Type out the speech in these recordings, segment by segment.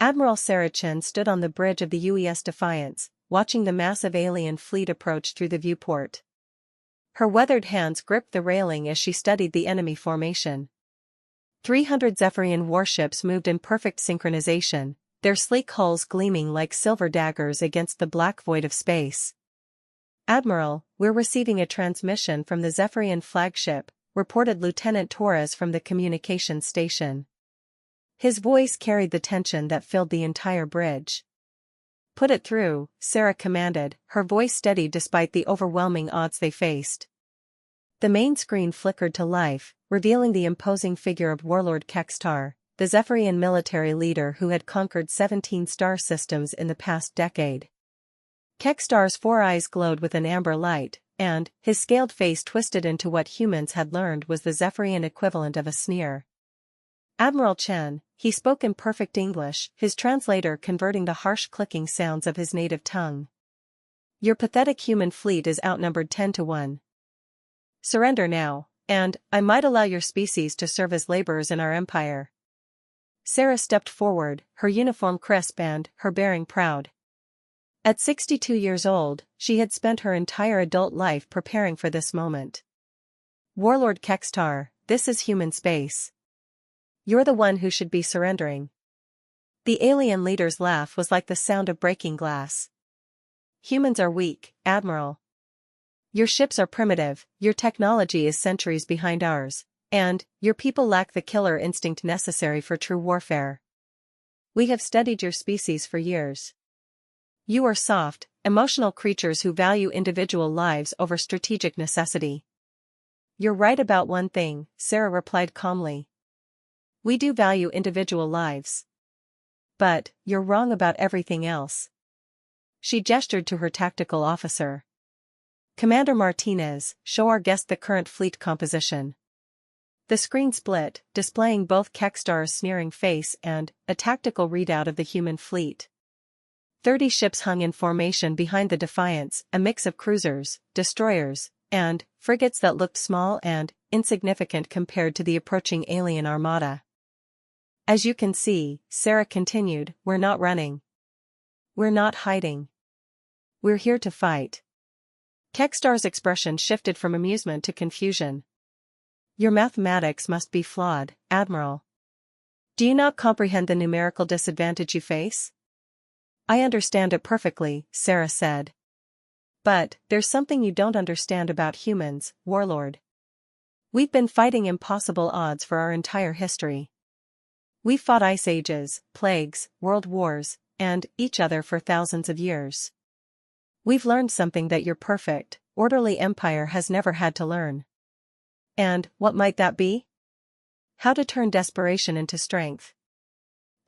Admiral Sarah Chen stood on the bridge of the UES Defiance, watching the massive alien fleet approach through the viewport. Her weathered hands gripped the railing as she studied the enemy formation. 300 Zephyrian warships moved in perfect synchronization, their sleek hulls gleaming like silver daggers against the black void of space. "Admiral, we're receiving a transmission from the Zephyrian flagship," reported Lieutenant Torres from the communications station. His voice carried the tension that filled the entire bridge. "Put it through," Sarah commanded, her voice steady despite the overwhelming odds they faced. The main screen flickered to life, revealing the imposing figure of Warlord Kextar, the Zephyrian military leader who had conquered 17 star systems in the past decade. Kextar's four eyes glowed with an amber light, and his scaled face twisted into what humans had learned was the Zephyrian equivalent of a sneer. "Admiral Chen," he spoke in perfect English, his translator converting the harsh clicking sounds of his native tongue. "Your pathetic human fleet is outnumbered 10 to 1. Surrender now, and I might allow your species to serve as laborers in our empire." Sarah stepped forward, her uniform crisp and her bearing proud. At 62 years old, she had spent her entire adult life preparing for this moment. "Warlord Kextar, this is human space. You're the one who should be surrendering." The alien leader's laugh was like the sound of breaking glass. "Humans are weak, Admiral. Your ships are primitive, your technology is centuries behind ours, and your people lack the killer instinct necessary for true warfare. We have studied your species for years. You are soft, emotional creatures who value individual lives over strategic necessity." "You're right about one thing," Sarah replied calmly. "We do value individual lives. But you're wrong about everything else." She gestured to her tactical officer. "Commander Martinez, show our guest the current fleet composition." The screen split, displaying both Kextar's sneering face and a tactical readout of the human fleet. 30 ships hung in formation behind the Defiance, a mix of cruisers, destroyers, and frigates that looked small and insignificant compared to the approaching alien armada. "As you can see," Sarah continued, "we're not running. We're not hiding. We're here to fight." Kextar's expression shifted from amusement to confusion. "Your mathematics must be flawed, Admiral. Do you not comprehend the numerical disadvantage you face?" "I understand it perfectly," Sarah said. "But there's something you don't understand about humans, Warlord. We've been fighting impossible odds for our entire history. We've fought ice ages, plagues, world wars, and each other for thousands of years. We've learned something that your perfect, orderly empire has never had to learn. And what might that be? How to turn desperation into strength."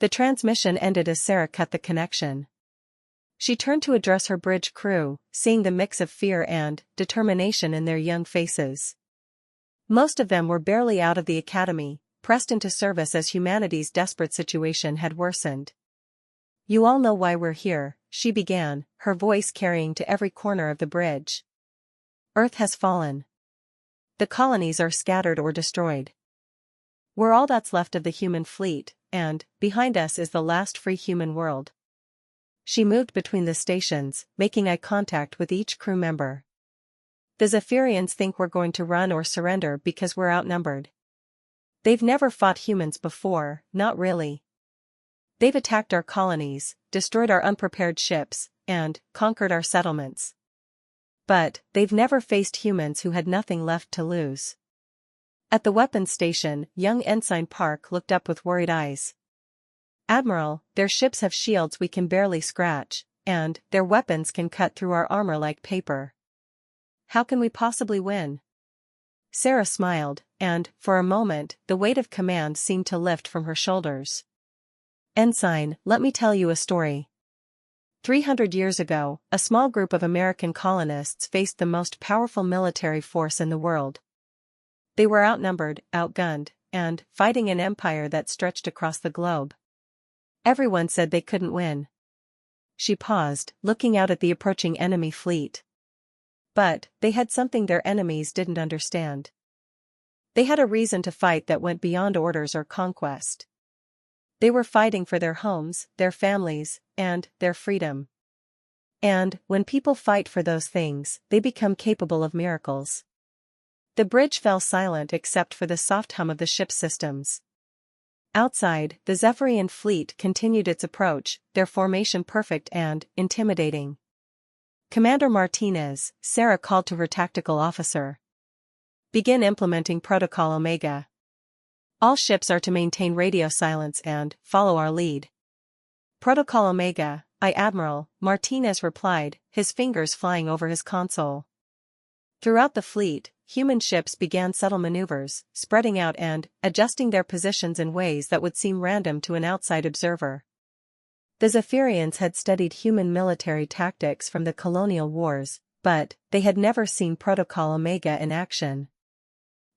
The transmission ended as Sarah cut the connection. She turned to address her bridge crew, seeing the mix of fear and determination in their young faces. Most of them were barely out of the academy, pressed into service as humanity's desperate situation had worsened. "You all know why we're here," she began, her voice carrying to every corner of the bridge. "Earth has fallen. The colonies are scattered or destroyed. We're all that's left of the human fleet, and behind us is the last free human world." She moved between the stations, making eye contact with each crew member. "The Zephyrians think we're going to run or surrender because we're outnumbered. They've never fought humans before, not really. They've attacked our colonies, destroyed our unprepared ships, and conquered our settlements. But they've never faced humans who had nothing left to lose." At the weapons station, young Ensign Park looked up with worried eyes. "Admiral, their ships have shields we can barely scratch, and their weapons can cut through our armor like paper. How can we possibly win?" Sarah smiled, and, for a moment, the weight of command seemed to lift from her shoulders. "Ensign, let me tell you a story. 300 years ago, a small group of American colonists faced the most powerful military force in the world. They were outnumbered, outgunned, and fighting an empire that stretched across the globe. Everyone said they couldn't win." She paused, looking out at the approaching enemy fleet. But they had something their enemies didn't understand. They had a reason to fight that went beyond orders or conquest. They were fighting for their homes, their families, and their freedom. And, when people fight for those things, they become capable of miracles. The bridge fell silent except for the soft hum of the ship's systems. Outside, the Zephyrian fleet continued its approach, their formation perfect and intimidating. Commander Martinez, Sarah called to her tactical officer. Begin implementing Protocol Omega. All ships are to maintain radio silence and follow our lead. Protocol Omega, Aye Admiral, Martinez replied, his fingers flying over his console. Throughout the fleet, human ships began subtle maneuvers, spreading out and adjusting their positions in ways that would seem random to an outside observer. The Zephyrians had studied human military tactics from the colonial wars, but they had never seen Protocol Omega in action.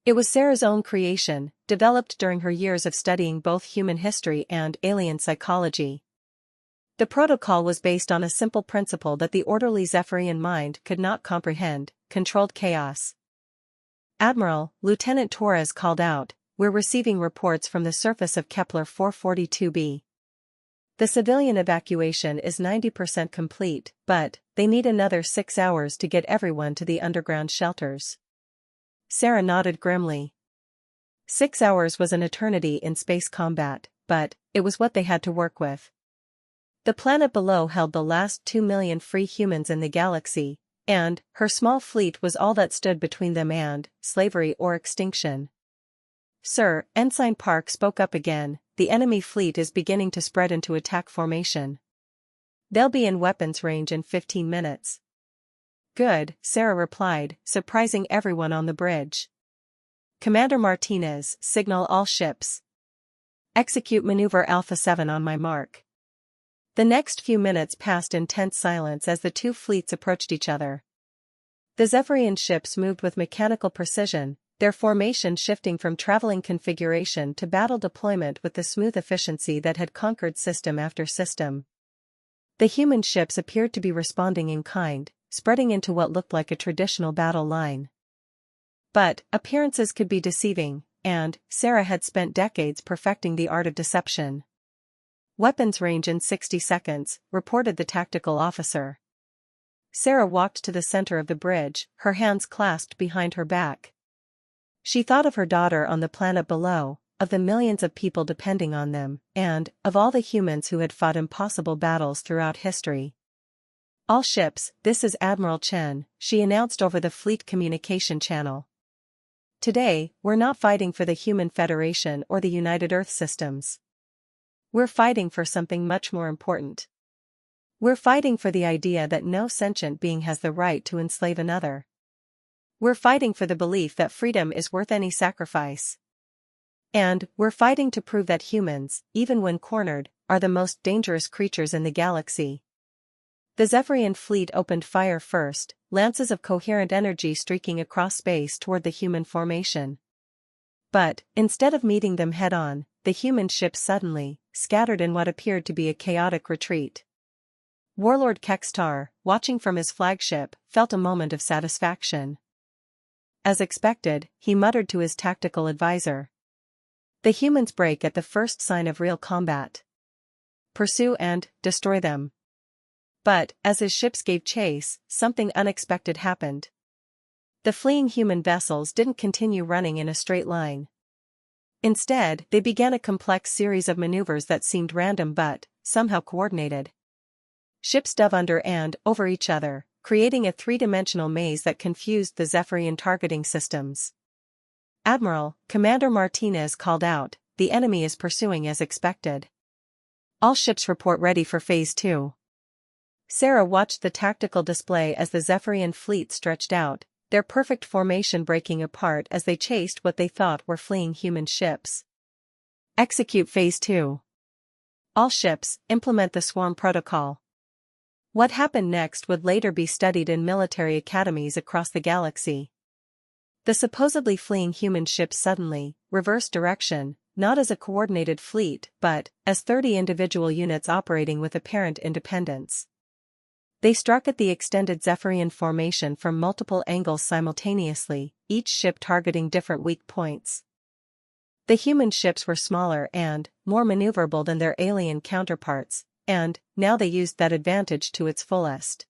It was Sarah's own creation, developed during her years of studying both human history and alien psychology. The protocol was based on a simple principle that the orderly Zephyrian mind could not comprehend: controlled chaos. Admiral, Lieutenant Torres called out, we're receiving reports from the surface of Kepler 442b. The civilian evacuation is 90% complete, but they need another 6 hours to get everyone to the underground shelters. Sarah nodded grimly. 6 hours was an eternity in space combat, but it was what they had to work with. The planet below held the last 2 million free humans in the galaxy, and her small fleet was all that stood between them and slavery or extinction. Sir, Ensign Park spoke up again, the enemy fleet is beginning to spread into attack formation. They'll be in weapons range in 15 minutes. Good, Sarah replied, surprising everyone on the bridge. Commander Martinez, signal all ships. Execute Maneuver Alpha 7 on my mark. The next few minutes passed in tense silence as the two fleets approached each other. The Zephyrian ships moved with mechanical precision, their formation shifting from traveling configuration to battle deployment with the smooth efficiency that had conquered system after system. The human ships appeared to be responding in kind, spreading into what looked like a traditional battle line. But appearances could be deceiving, and Sarah had spent decades perfecting the art of deception. Weapons range in 60 seconds, reported the tactical officer. Sarah walked to the center of the bridge, her hands clasped behind her back. She thought of her daughter on the planet below, of the millions of people depending on them, and of all the humans who had fought impossible battles throughout history. All ships, this is Admiral Chen, she announced over the fleet communication channel. Today, we're not fighting for the Human Federation or the United Earth Systems. We're fighting for something much more important. We're fighting for the idea that no sentient being has the right to enslave another. We're fighting for the belief that freedom is worth any sacrifice. And we're fighting to prove that humans, even when cornered, are the most dangerous creatures in the galaxy. The Zephyrian fleet opened fire first, lances of coherent energy streaking across space toward the human formation. But, instead of meeting them head-on, the human ships suddenly scattered in what appeared to be a chaotic retreat. Warlord Kextar, watching from his flagship, felt a moment of satisfaction. As expected, he muttered to his tactical advisor. The humans break at the first sign of real combat. Pursue and destroy them. But, as his ships gave chase, something unexpected happened. The fleeing human vessels didn't continue running in a straight line. Instead, they began a complex series of maneuvers that seemed random but somehow coordinated. Ships dove under and over each other, creating a three-dimensional maze that confused the Zephyrian targeting systems. Admiral, Commander Martinez called out, the enemy is pursuing as expected. All ships report ready for Phase 2. Sarah watched the tactical display as the Zephyrian fleet stretched out, their perfect formation breaking apart as they chased what they thought were fleeing human ships. Execute Phase 2. All ships, implement the swarm protocol. What happened next would later be studied in military academies across the galaxy. The supposedly fleeing human ships suddenly reversed direction, not as a coordinated fleet but as 30 individual units operating with apparent independence. They struck at the extended Zephyrian formation from multiple angles simultaneously, each ship targeting different weak points. The human ships were smaller and more maneuverable than their alien counterparts, and now they used that advantage to its fullest.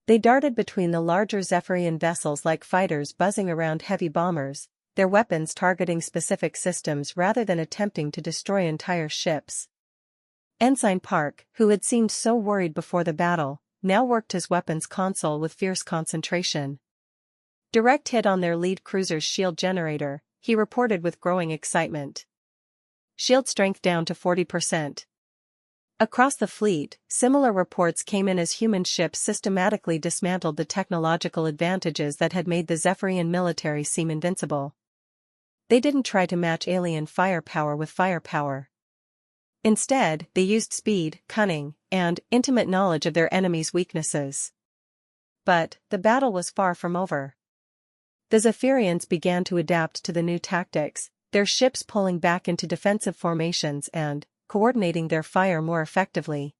They darted between the larger Zephyrian vessels like fighters buzzing around heavy bombers, their weapons targeting specific systems rather than attempting to destroy entire ships. Ensign Park, who had seemed so worried before the battle, now worked his weapons console with fierce concentration. Direct hit on their lead cruiser's shield generator, he reported with growing excitement. Shield strength down to 40%. Across the fleet, similar reports came in as human ships systematically dismantled the technological advantages that had made the Zephyrian military seem invincible. They didn't try to match alien firepower with firepower. Instead, they used speed, cunning, and intimate knowledge of their enemy's weaknesses. But the battle was far from over. The Zephyrians began to adapt to the new tactics, their ships pulling back into defensive formations and coordinating their fire more effectively.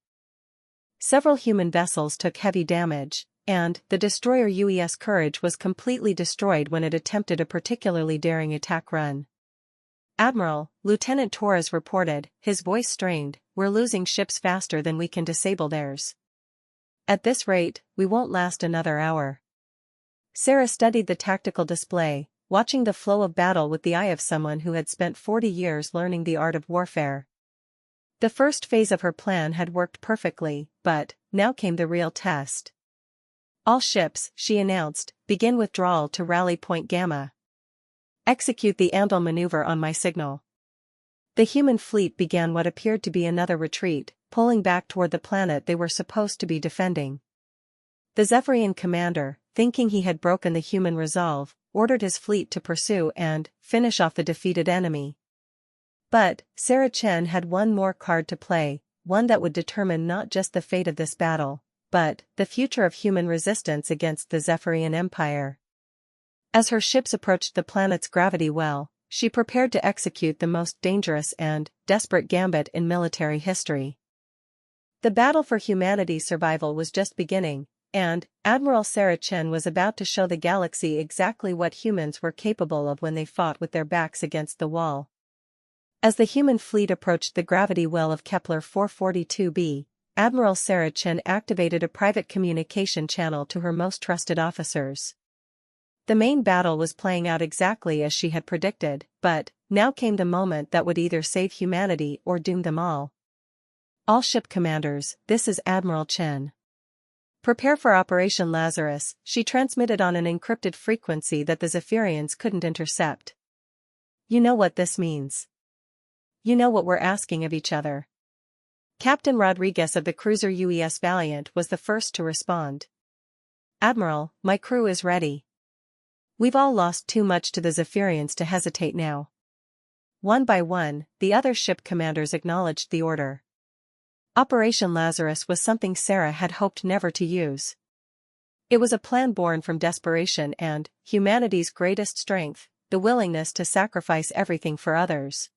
Several human vessels took heavy damage, and the destroyer UES Courage was completely destroyed when it attempted a particularly daring attack run. "Admiral," Lieutenant Torres reported, his voice strained, "we're losing ships faster than we can disable theirs. At this rate, we won't last another hour." Sarah studied the tactical display, watching the flow of battle with the eye of someone who had spent 40 years learning the art of warfare. The first phase of her plan had worked perfectly, but now came the real test. "All ships," she announced, "begin withdrawal to rally point Gamma. Execute the Andal maneuver on my signal." The human fleet began what appeared to be another retreat, pulling back toward the planet they were supposed to be defending. The Zephyrian commander, thinking he had broken the human resolve, ordered his fleet to pursue and finish off the defeated enemy. But Sarah Chen had one more card to play, one that would determine not just the fate of this battle, but the future of human resistance against the Zephyrian Empire. As her ships approached the planet's gravity well, she prepared to execute the most dangerous and desperate gambit in military history. The battle for humanity's survival was just beginning, and Admiral Sarah Chen was about to show the galaxy exactly what humans were capable of when they fought with their backs against the wall. As the human fleet approached the gravity well of Kepler 442b, Admiral Sarah Chen activated a private communication channel to her most trusted officers. The main battle was playing out exactly as she had predicted, but now came the moment that would either save humanity or doom them all. "All ship commanders, this is Admiral Chen. Prepare for Operation Lazarus," she transmitted on an encrypted frequency that the Zephyrians couldn't intercept. "You know what this means. You know what we're asking of each other." Captain Rodriguez of the cruiser UES Valiant was the first to respond. "Admiral, my crew is ready. We've all lost too much to the Zephyrians to hesitate now." One by one, the other ship commanders acknowledged the order. Operation Lazarus was something Sarah had hoped never to use. It was a plan born from desperation and humanity's greatest strength, the willingness to sacrifice everything for others.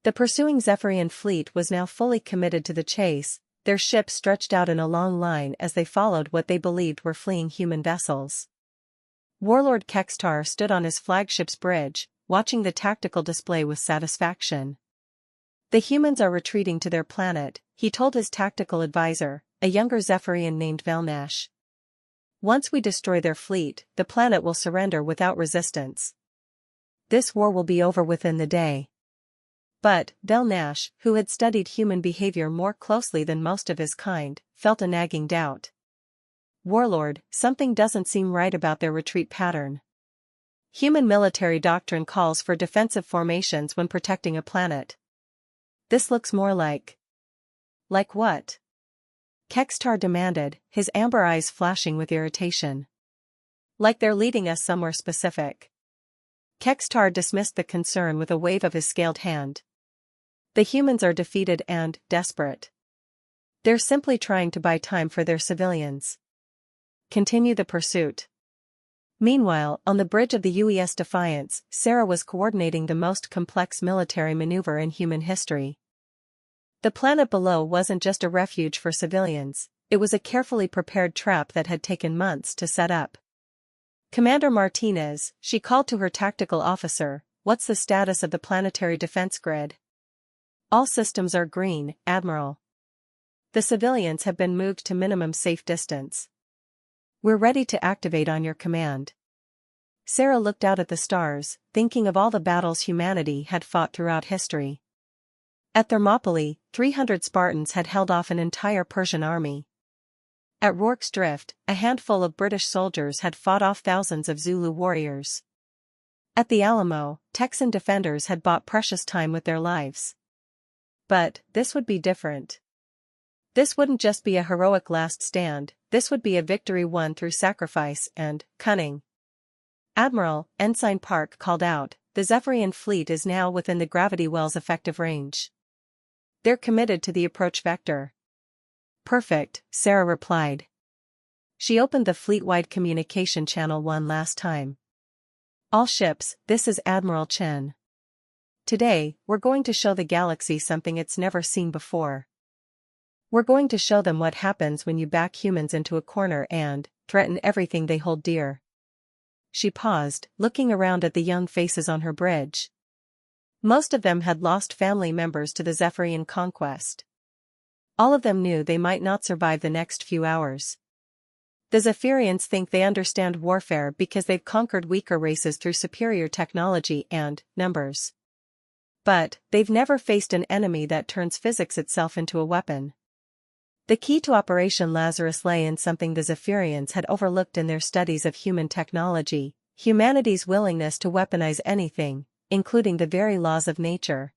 The pursuing Zephyrian fleet was now fully committed to the chase, their ships stretched out in a long line as they followed what they believed were fleeing human vessels. Warlord Kextar stood on his flagship's bridge, watching the tactical display with satisfaction. "The humans are retreating to their planet," he told his tactical advisor, a younger Zephyrian named Velnash. "Once we destroy their fleet, the planet will surrender without resistance. This war will be over within the day." But Velnash, who had studied human behavior more closely than most of his kind, felt a nagging doubt. "Warlord, something doesn't seem right about their retreat pattern. Human military doctrine calls for defensive formations when protecting a planet. This looks more like..." "Like what?" Kextar demanded, his amber eyes flashing with irritation. "Like they're leading us somewhere specific." Kextar dismissed the concern with a wave of his scaled hand. "The humans are defeated and desperate. They're simply trying to buy time for their civilians. Continue the pursuit." Meanwhile, on the bridge of the UES Defiance, Sarah was coordinating the most complex military maneuver in human history. The planet below wasn't just a refuge for civilians, it was a carefully prepared trap that had taken months to set up. "Commander Martinez," she called to her tactical officer, what's the status of the planetary defense grid? All systems are green, Admiral. The civilians have been moved to minimum safe distance. We're ready to activate on your command. Sarah looked out at the stars, thinking of all the battles humanity had fought throughout history. At Thermopylae, 300 Spartans had held off an entire Persian army. At Rorke's Drift, a handful of British soldiers had fought off thousands of Zulu warriors. At the Alamo, Texan defenders had bought precious time with their lives. But this would be different. This wouldn't just be a heroic last stand, this would be a victory won through sacrifice and cunning. Admiral, Ensign Park called out, the Zephyrian fleet is now within the gravity well's effective range. They're committed to the approach vector. Perfect, Sarah replied. She opened the fleet-wide communication channel one last time. All ships, this is Admiral Chen. Today, we're going to show the galaxy something it's never seen before. We're going to show them what happens when you back humans into a corner and threaten everything they hold dear. She paused, looking around at the young faces on her bridge. Most of them had lost family members to the Zephyrian conquest. All of them knew they might not survive the next few hours. The Zephyrians think they understand warfare because they've conquered weaker races through superior technology and numbers. But they've never faced an enemy that turns physics itself into a weapon. The key to Operation Lazarus lay in something the Zephyrians had overlooked in their studies of human technology, humanity's willingness to weaponize anything, including the very laws of nature.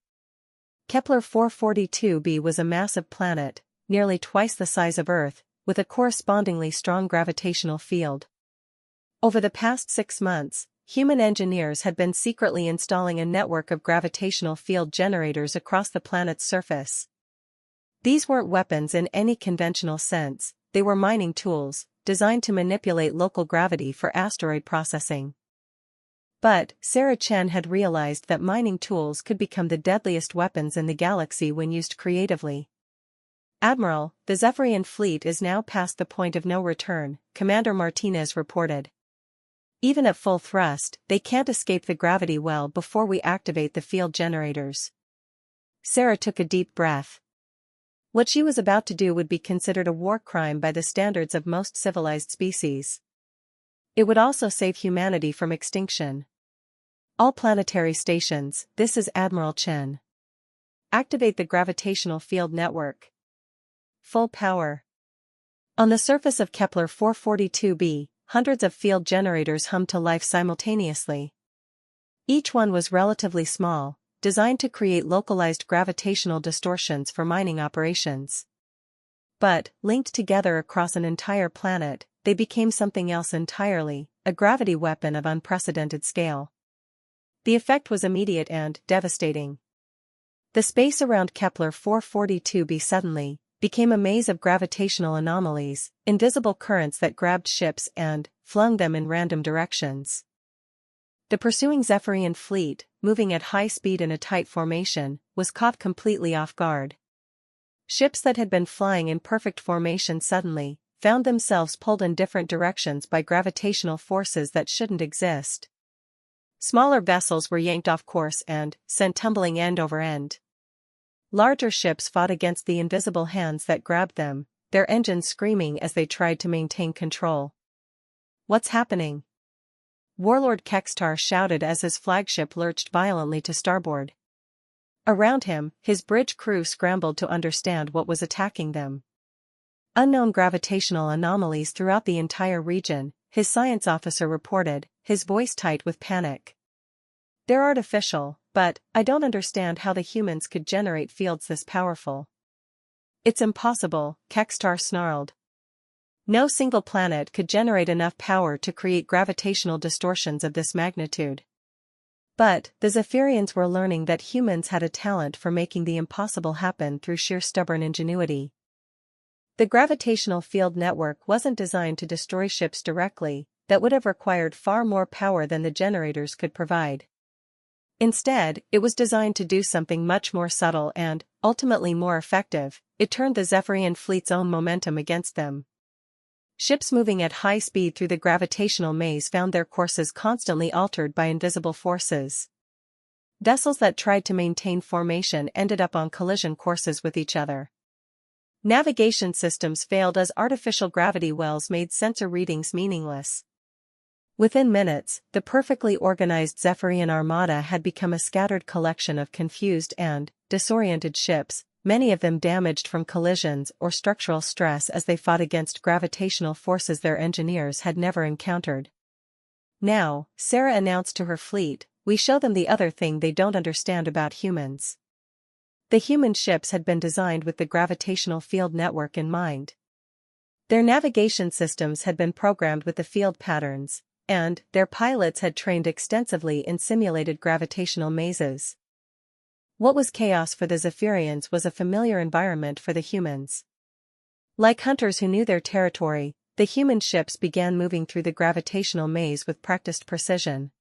Kepler 442b was a massive planet, nearly twice the size of Earth, with a correspondingly strong gravitational field. Over the past 6 months, human engineers had been secretly installing a network of gravitational field generators across the planet's surface. These weren't weapons in any conventional sense, they were mining tools, designed to manipulate local gravity for asteroid processing. But Sarah Chen had realized that mining tools could become the deadliest weapons in the galaxy when used creatively. Admiral, the Zephyrian fleet is now past the point of no return, Commander Martinez reported. Even at full thrust, they can't escape the gravity well before we activate the field generators. Sarah took a deep breath. What she was about to do would be considered a war crime by the standards of most civilized species. It would also save humanity from extinction. All planetary stations, this is Admiral Chen. Activate the gravitational field network. Full power. On the surface of Kepler 442b, hundreds of field generators hummed to life simultaneously. Each one was relatively small, designed to create localized gravitational distortions for mining operations. But, linked together across an entire planet, they became something else entirely, a gravity weapon of unprecedented scale. The effect was immediate and devastating. The space around Kepler 442b suddenly became a maze of gravitational anomalies, invisible currents that grabbed ships and flung them in random directions. The pursuing Zephyrian fleet, moving at high speed in a tight formation, was caught completely off guard. Ships that had been flying in perfect formation suddenly found themselves pulled in different directions by gravitational forces that shouldn't exist. Smaller vessels were yanked off course and sent tumbling end over end. Larger ships fought against the invisible hands that grabbed them, their engines screaming as they tried to maintain control. What's happening? Warlord Kextar shouted as his flagship lurched violently to starboard. Around him, his bridge crew scrambled to understand what was attacking them. Unknown gravitational anomalies throughout the entire region, his science officer reported, his voice tight with panic. They're artificial, but I don't understand how the humans could generate fields this powerful. It's impossible, Kextar snarled. No single planet could generate enough power to create gravitational distortions of this magnitude. But the Zephyrians were learning that humans had a talent for making the impossible happen through sheer stubborn ingenuity. The gravitational field network wasn't designed to destroy ships directly, that would have required far more power than the generators could provide. Instead, it was designed to do something much more subtle and, ultimately more effective. It turned the Zephyrian fleet's own momentum against them. Ships moving at high speed through the gravitational maze found their courses constantly altered by invisible forces. Vessels that tried to maintain formation ended up on collision courses with each other. Navigation systems failed as artificial gravity wells made sensor readings meaningless. Within minutes, the perfectly organized Zephyrian armada had become a scattered collection of confused and disoriented ships, many of them damaged from collisions or structural stress as they fought against gravitational forces their engineers had never encountered. Now, Sarah announced to her fleet, "We show them the other thing they don't understand about humans." The human ships had been designed with the gravitational field network in mind. Their navigation systems had been programmed with the field patterns, and their pilots had trained extensively in simulated gravitational mazes. What was chaos for the Zephyrians was a familiar environment for the humans. Like hunters who knew their territory, the human ships began moving through the gravitational maze with practiced precision.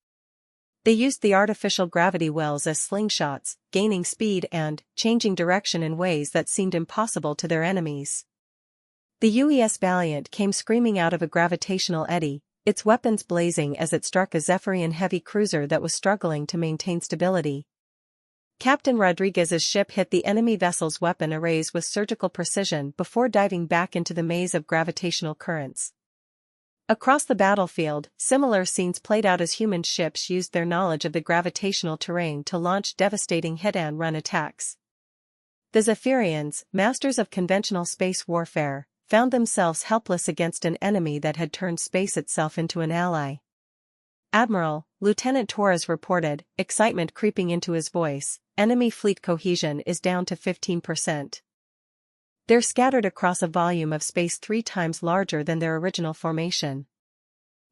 They used the artificial gravity wells as slingshots, gaining speed and changing direction in ways that seemed impossible to their enemies. The UES Valiant came screaming out of a gravitational eddy, its weapons blazing as it struck a Zephyrian heavy cruiser that was struggling to maintain stability. Captain Rodriguez's ship hit the enemy vessel's weapon arrays with surgical precision before diving back into the maze of gravitational currents. Across the battlefield, similar scenes played out as human ships used their knowledge of the gravitational terrain to launch devastating hit-and-run attacks. The Zephyrians, masters of conventional space warfare, found themselves helpless against an enemy that had turned space itself into an ally. "Admiral," Lieutenant Torres reported, excitement creeping into his voice, "enemy fleet cohesion is down to 15%. They're scattered across a volume of space 3 times larger than their original formation."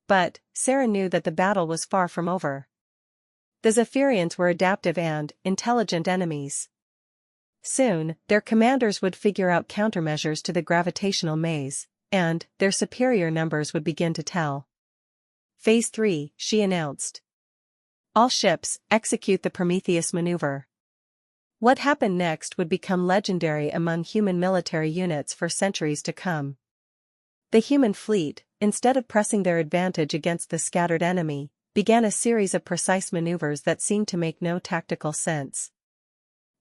But Sarah knew that the battle was far from over. The Zephyrians were adaptive and intelligent enemies. Soon, their commanders would figure out countermeasures to the gravitational maze, and their superior numbers would begin to tell. "Phase 3, she announced. "All ships, execute the Prometheus maneuver." What happened next would become legendary among human military units for centuries to come. The human fleet, instead of pressing their advantage against the scattered enemy, began a series of precise maneuvers that seemed to make no tactical sense.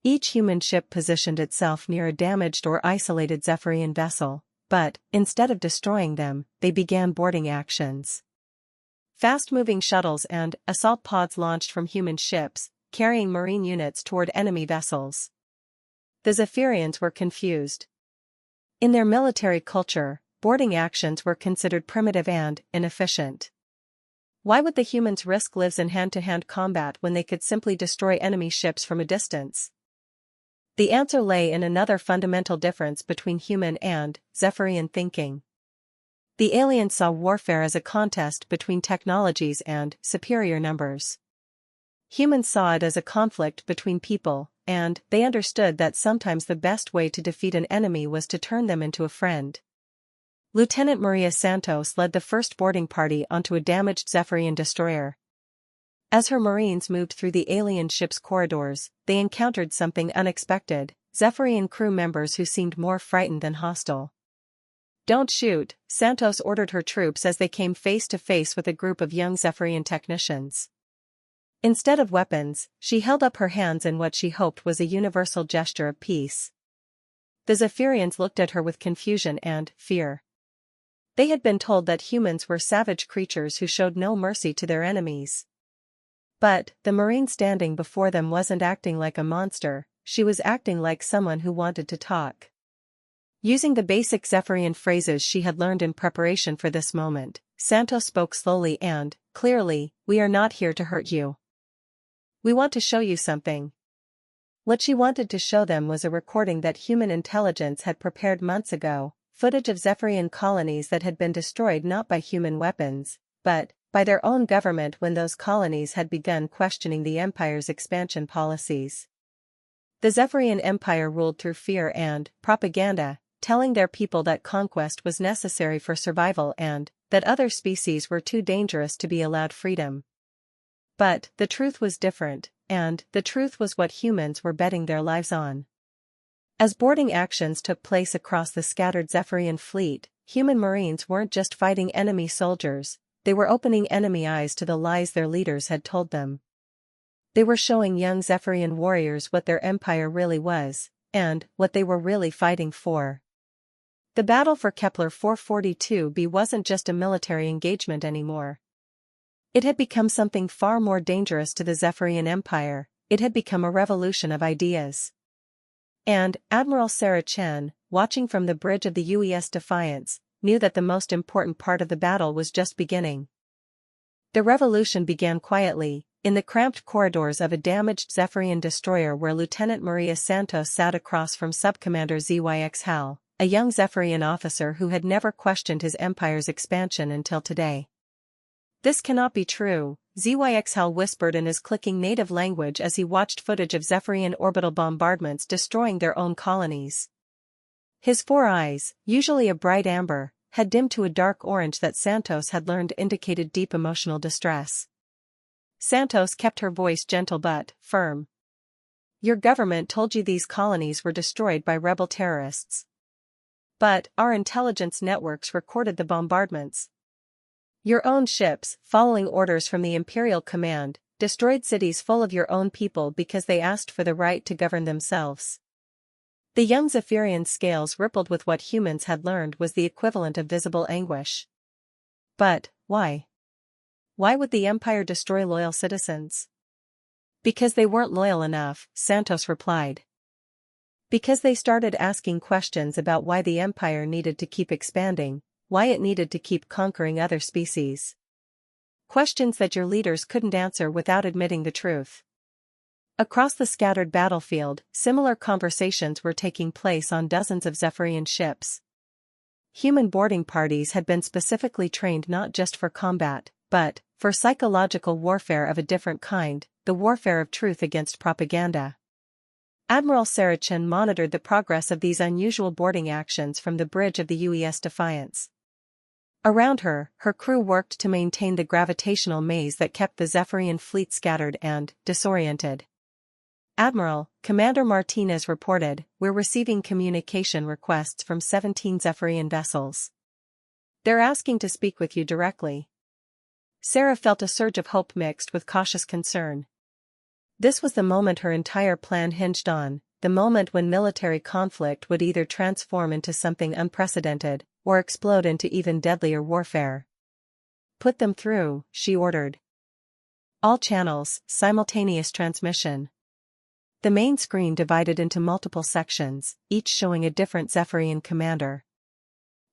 Each human ship positioned itself near a damaged or isolated Zephyrian vessel, but, instead of destroying them, they began boarding actions. Fast-moving shuttles and assault pods launched from human ships, carrying marine units toward enemy vessels. The Zephyrians were confused. In their military culture, boarding actions were considered primitive and inefficient. Why would the humans risk lives in hand-to-hand combat when they could simply destroy enemy ships from a distance? The answer lay in another fundamental difference between human and Zephyrian thinking. The aliens saw warfare as a contest between technologies and superior numbers. Humans saw it as a conflict between people, and they understood that sometimes the best way to defeat an enemy was to turn them into a friend. Lieutenant Maria Santos led the first boarding party onto a damaged Zephyrian destroyer. As her Marines moved through the alien ship's corridors, they encountered something unexpected: Zephyrian crew members who seemed more frightened than hostile. "Don't shoot," Santos ordered her troops as they came face to face with a group of young Zephyrian technicians. Instead of weapons, she held up her hands in what she hoped was a universal gesture of peace. The Zephyrians looked at her with confusion and fear. They had been told that humans were savage creatures who showed no mercy to their enemies. But the Marine standing before them wasn't acting like a monster, she was acting like someone who wanted to talk. Using the basic Zephyrian phrases she had learned in preparation for this moment, Santos spoke slowly and clearly, "We are not here to hurt you. We want to show you something." What she wanted to show them was a recording that human intelligence had prepared months ago, footage of Zephyrian colonies that had been destroyed not by human weapons, but by their own government when those colonies had begun questioning the Empire's expansion policies. The Zephyrian Empire ruled through fear and propaganda, telling their people that conquest was necessary for survival and that other species were too dangerous to be allowed freedom. But the truth was different, and the truth was what humans were betting their lives on. As boarding actions took place across the scattered Zephyrian fleet, human Marines weren't just fighting enemy soldiers, they were opening enemy eyes to the lies their leaders had told them. They were showing young Zephyrian warriors what their empire really was, and what they were really fighting for. The battle for Kepler 442b wasn't just a military engagement anymore. It had become something far more dangerous to the Zephyrian Empire. It had become a revolution of ideas. And Admiral Sarah Chen, watching from the bridge of the UES Defiance, knew that the most important part of the battle was just beginning. The revolution began quietly, in the cramped corridors of a damaged Zephyrian destroyer where Lieutenant Maria Santos sat across from Subcommander ZYX Hal, a young Zephyrian officer who had never questioned his empire's expansion until today. "This cannot be true," ZYX Hal whispered in his clicking native language as he watched footage of Zephyrian orbital bombardments destroying their own colonies. His four eyes, usually a bright amber, had dimmed to a dark orange that Santos had learned indicated deep emotional distress. Santos kept her voice gentle but firm. "Your government told you these colonies were destroyed by rebel terrorists. But our intelligence networks recorded the bombardments. Your own ships, following orders from the Imperial Command, destroyed cities full of your own people because they asked for the right to govern themselves." The young Zephyrian scales rippled with what humans had learned was the equivalent of visible anguish. But why? Why would the Empire destroy loyal citizens? "Because they weren't loyal enough," Santos replied. "Because they started asking questions about why the Empire needed to keep expanding, why it needed to keep conquering other species. Questions that your leaders couldn't answer without admitting the truth." Across the scattered battlefield, similar conversations were taking place on dozens of Zephyrian ships. Human boarding parties had been specifically trained not just for combat, but for psychological warfare of a different kind, the warfare of truth against propaganda. Admiral Sarah Chen monitored the progress of these unusual boarding actions from the bridge of the UES Defiance. Around her, her crew worked to maintain the gravitational maze that kept the Zephyrian fleet scattered and disoriented. "Admiral," Commander Martinez reported, "we're receiving communication requests from 17 Zephyrian vessels. They're asking to speak with you directly." Sarah felt a surge of hope mixed with cautious concern. This was the moment her entire plan hinged on, the moment when military conflict would either transform into something unprecedented, or explode into even deadlier warfare. "Put them through," she ordered. "All channels, simultaneous transmission." The main screen divided into multiple sections, each showing a different Zephyrian commander.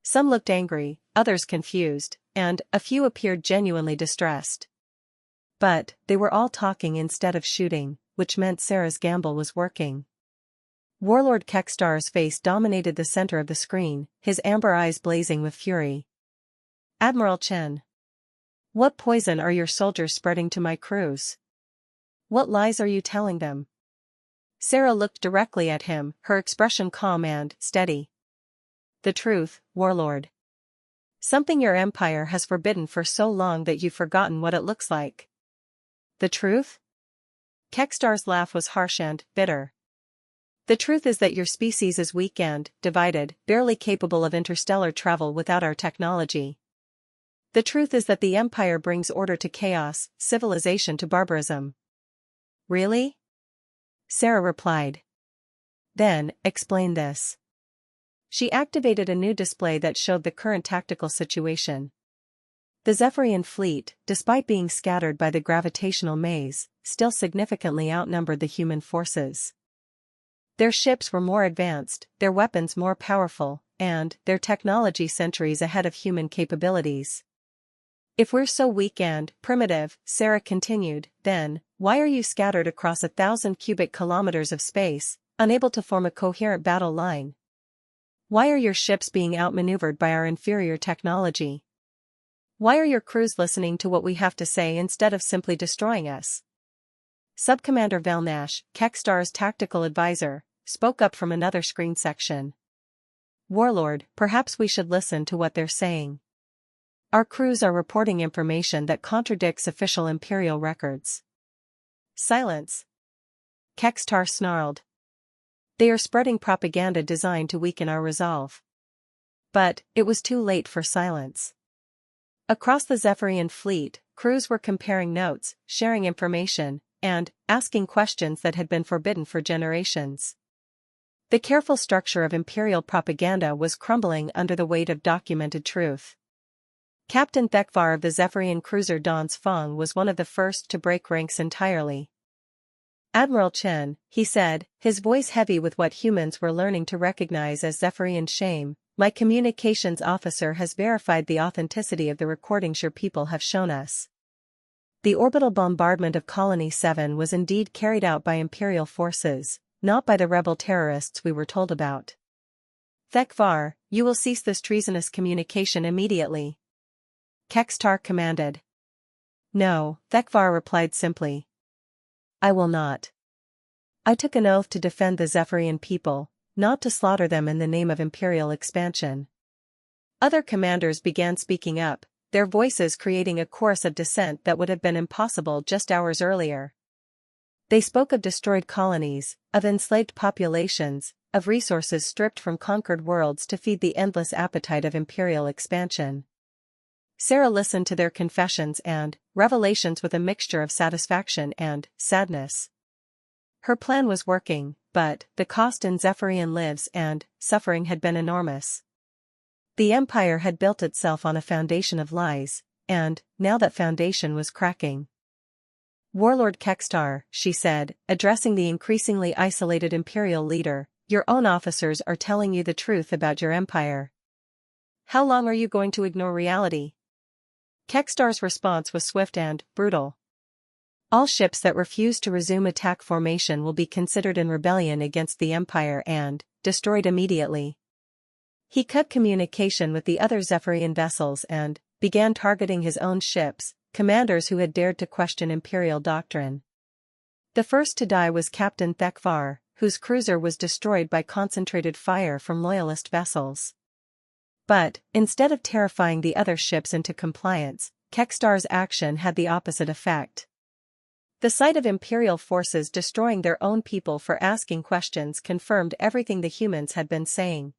Some looked angry, others confused, and a few appeared genuinely distressed. But they were all talking instead of shooting, which meant Sarah's gamble was working. Warlord Kekstar's face dominated the center of the screen, his amber eyes blazing with fury. "Admiral Chen. What poison are your soldiers spreading to my crews? What lies are you telling them?" Sarah looked directly at him, her expression calm and steady. "The truth, Warlord. Something your empire has forbidden for so long that you've forgotten what it looks like." "The truth?" Kekstar's laugh was harsh and bitter. "The truth is that your species is weak and divided, barely capable of interstellar travel without our technology. The truth is that the Empire brings order to chaos, civilization to barbarism." "Really?" Sarah replied. "Then, explain this." She activated a new display that showed the current tactical situation. The Zephyrian fleet, despite being scattered by the gravitational maze, still significantly outnumbered the human forces. Their ships were more advanced, their weapons more powerful, and their technology centuries ahead of human capabilities. "If we're so weak and primitive," Sarah continued, "then why are you scattered across 1,000 cubic kilometers of space, unable to form a coherent battle line? Why are your ships being outmaneuvered by our inferior technology? Why are your crews listening to what we have to say instead of simply destroying us?" Subcommander Velnash, Kekstar's tactical advisor, spoke up from another screen section. "Warlord, perhaps we should listen to what they're saying. Our crews are reporting information that contradicts official Imperial records." "Silence!" Kekstar snarled. "They are spreading propaganda designed to weaken our resolve." But it was too late for silence. Across the Zephyrian fleet, crews were comparing notes, sharing information, and asking questions that had been forbidden for generations. The careful structure of imperial propaganda was crumbling under the weight of documented truth. Captain Thekvar of the Zephyrian cruiser Dan's Fong was one of the first to break ranks entirely. "Admiral Chen," he said, his voice heavy with what humans were learning to recognize as Zephyrian shame, "my communications officer has verified the authenticity of the recordings your people have shown us. The orbital bombardment of Colony 7 was indeed carried out by Imperial forces, not by the rebel terrorists we were told about. Thekvar, you will cease this treasonous communication immediately." Kekstar commanded. "No," Thekvar replied simply. "I will not. I took an oath to defend the Zephyrian people, not to slaughter them in the name of imperial expansion." Other commanders began speaking up, their voices creating a chorus of dissent that would have been impossible just hours earlier. They spoke of destroyed colonies, of enslaved populations, of resources stripped from conquered worlds to feed the endless appetite of imperial expansion. Sarah listened to their confessions and revelations with a mixture of satisfaction and sadness. Her plan was working, but the cost in Zephyrian lives and suffering had been enormous. The Empire had built itself on a foundation of lies, and now that foundation was cracking. "Warlord Kekstar," she said, addressing the increasingly isolated Imperial leader, "your own officers are telling you the truth about your empire. How long are you going to ignore reality?" Kekstar's response was swift and brutal. "All ships that refuse to resume attack formation will be considered in rebellion against the Empire and destroyed immediately." He cut communication with the other Zephyrian vessels and began targeting his own ships, commanders who had dared to question Imperial doctrine. The first to die was Captain Thekvar, whose cruiser was destroyed by concentrated fire from Loyalist vessels. But, instead of terrifying the other ships into compliance, Kekstar's action had the opposite effect. The sight of Imperial forces destroying their own people for asking questions confirmed everything the humans had been saying.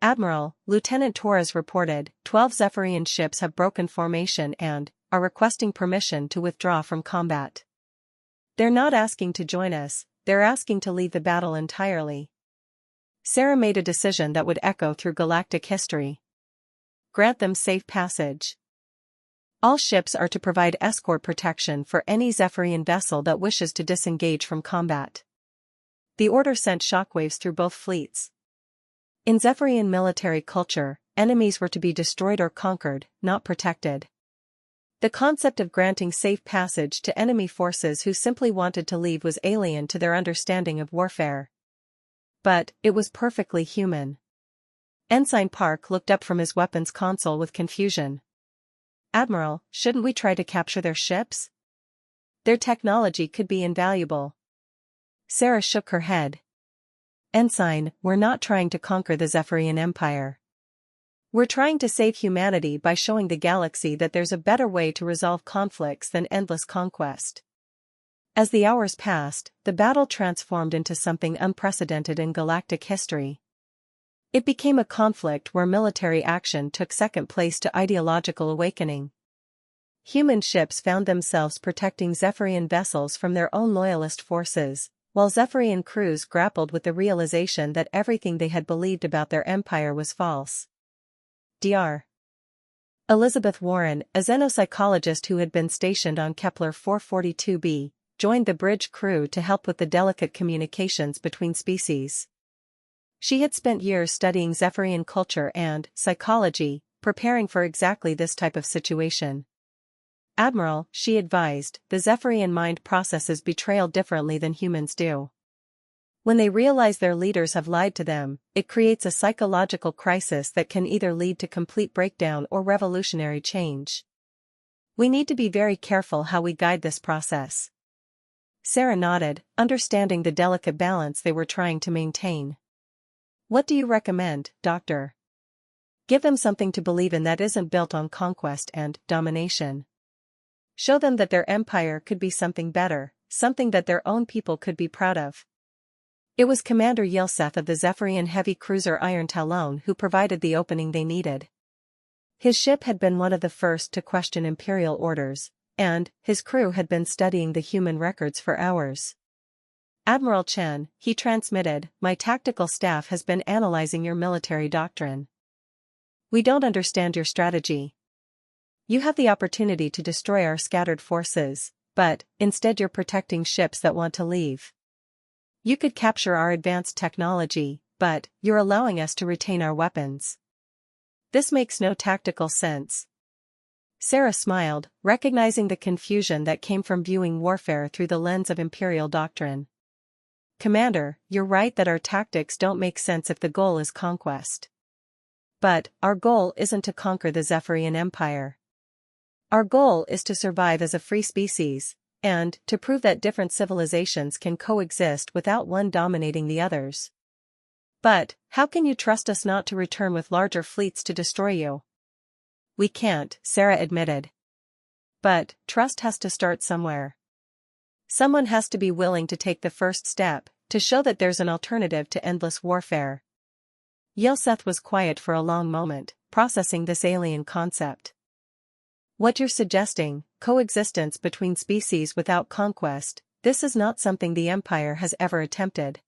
"Admiral," Lieutenant Torres reported, 12 Zephyrian ships have broken formation and are requesting permission to withdraw from combat. They're not asking to join us, they're asking to leave the battle entirely." Sarah made a decision that would echo through galactic history. "Grant them safe passage. All ships are to provide escort protection for any Zephyrian vessel that wishes to disengage from combat." The order sent shockwaves through both fleets. In Zephyrian military culture, enemies were to be destroyed or conquered, not protected. The concept of granting safe passage to enemy forces who simply wanted to leave was alien to their understanding of warfare. But it was perfectly human. Ensign Park looked up from his weapons console with confusion. "Admiral, shouldn't we try to capture their ships? Their technology could be invaluable." Sarah shook her head. "Ensign, we're not trying to conquer the Zephyrian Empire. We're trying to save humanity by showing the galaxy that there's a better way to resolve conflicts than endless conquest." As the hours passed, the battle transformed into something unprecedented in galactic history. It became a conflict where military action took second place to ideological awakening. Human ships found themselves protecting Zephyrian vessels from their own loyalist forces, while Zephyrian crews grappled with the realization that everything they had believed about their empire was false. Dr. Elizabeth Warren, a xenopsychologist who had been stationed on Kepler 442b, joined the bridge crew to help with the delicate communications between species. She had spent years studying Zephyrian culture and psychology, preparing for exactly this type of situation. "Admiral," she advised, "the Zephyrian mind processes betrayal differently than humans do. When they realize their leaders have lied to them, it creates a psychological crisis that can either lead to complete breakdown or revolutionary change. We need to be very careful how we guide this process." Sarah nodded, understanding the delicate balance they were trying to maintain. "What do you recommend, Doctor?" "Give them something to believe in that isn't built on conquest and domination. Show them that their empire could be something better, something that their own people could be proud of." It was Commander Yilseth of the Zephyrian heavy cruiser Iron Talon who provided the opening they needed. His ship had been one of the first to question imperial orders, and his crew had been studying the human records for hours. "Admiral Chen," he transmitted, "my tactical staff has been analyzing your military doctrine. We don't understand your strategy. You have the opportunity to destroy our scattered forces, but instead you're protecting ships that want to leave. You could capture our advanced technology, but you're allowing us to retain our weapons. This makes no tactical sense." Sarah smiled, recognizing the confusion that came from viewing warfare through the lens of imperial doctrine. "Commander, you're right that our tactics don't make sense if the goal is conquest. But our goal isn't to conquer the Zephyrian Empire. Our goal is to survive as a free species, and to prove that different civilizations can coexist without one dominating the others." "But how can you trust us not to return with larger fleets to destroy you?" "We can't," Sarah admitted. "But trust has to start somewhere. Someone has to be willing to take the first step, to show that there's an alternative to endless warfare." Yelseth was quiet for a long moment, processing this alien concept. "What you're suggesting, coexistence between species without conquest, this is not something the Empire has ever attempted.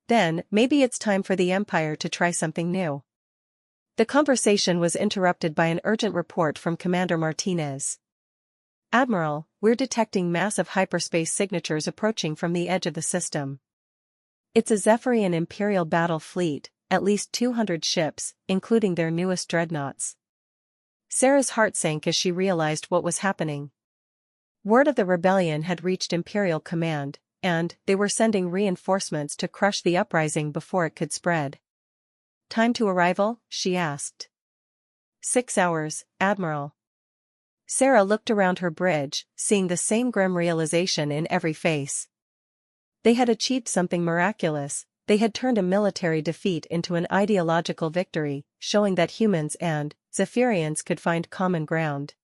Then, maybe it's time for the Empire to try something new." The conversation was interrupted by an urgent report from Commander Martinez. "Admiral, we're detecting massive hyperspace signatures approaching from the edge of the system. It's a Zephyrian Imperial battle fleet, at least 200 ships, including their newest dreadnoughts." Sarah's heart sank as she realized what was happening. Word of the rebellion had reached Imperial Command, and they were sending reinforcements to crush the uprising before it could spread. "Time to arrival?" she asked. 6 hours, Admiral." Sarah looked around her bridge, seeing the same grim realization in every face. They had achieved something miraculous. They had turned a military defeat into an ideological victory, showing that humans and Zephyrians could find common ground.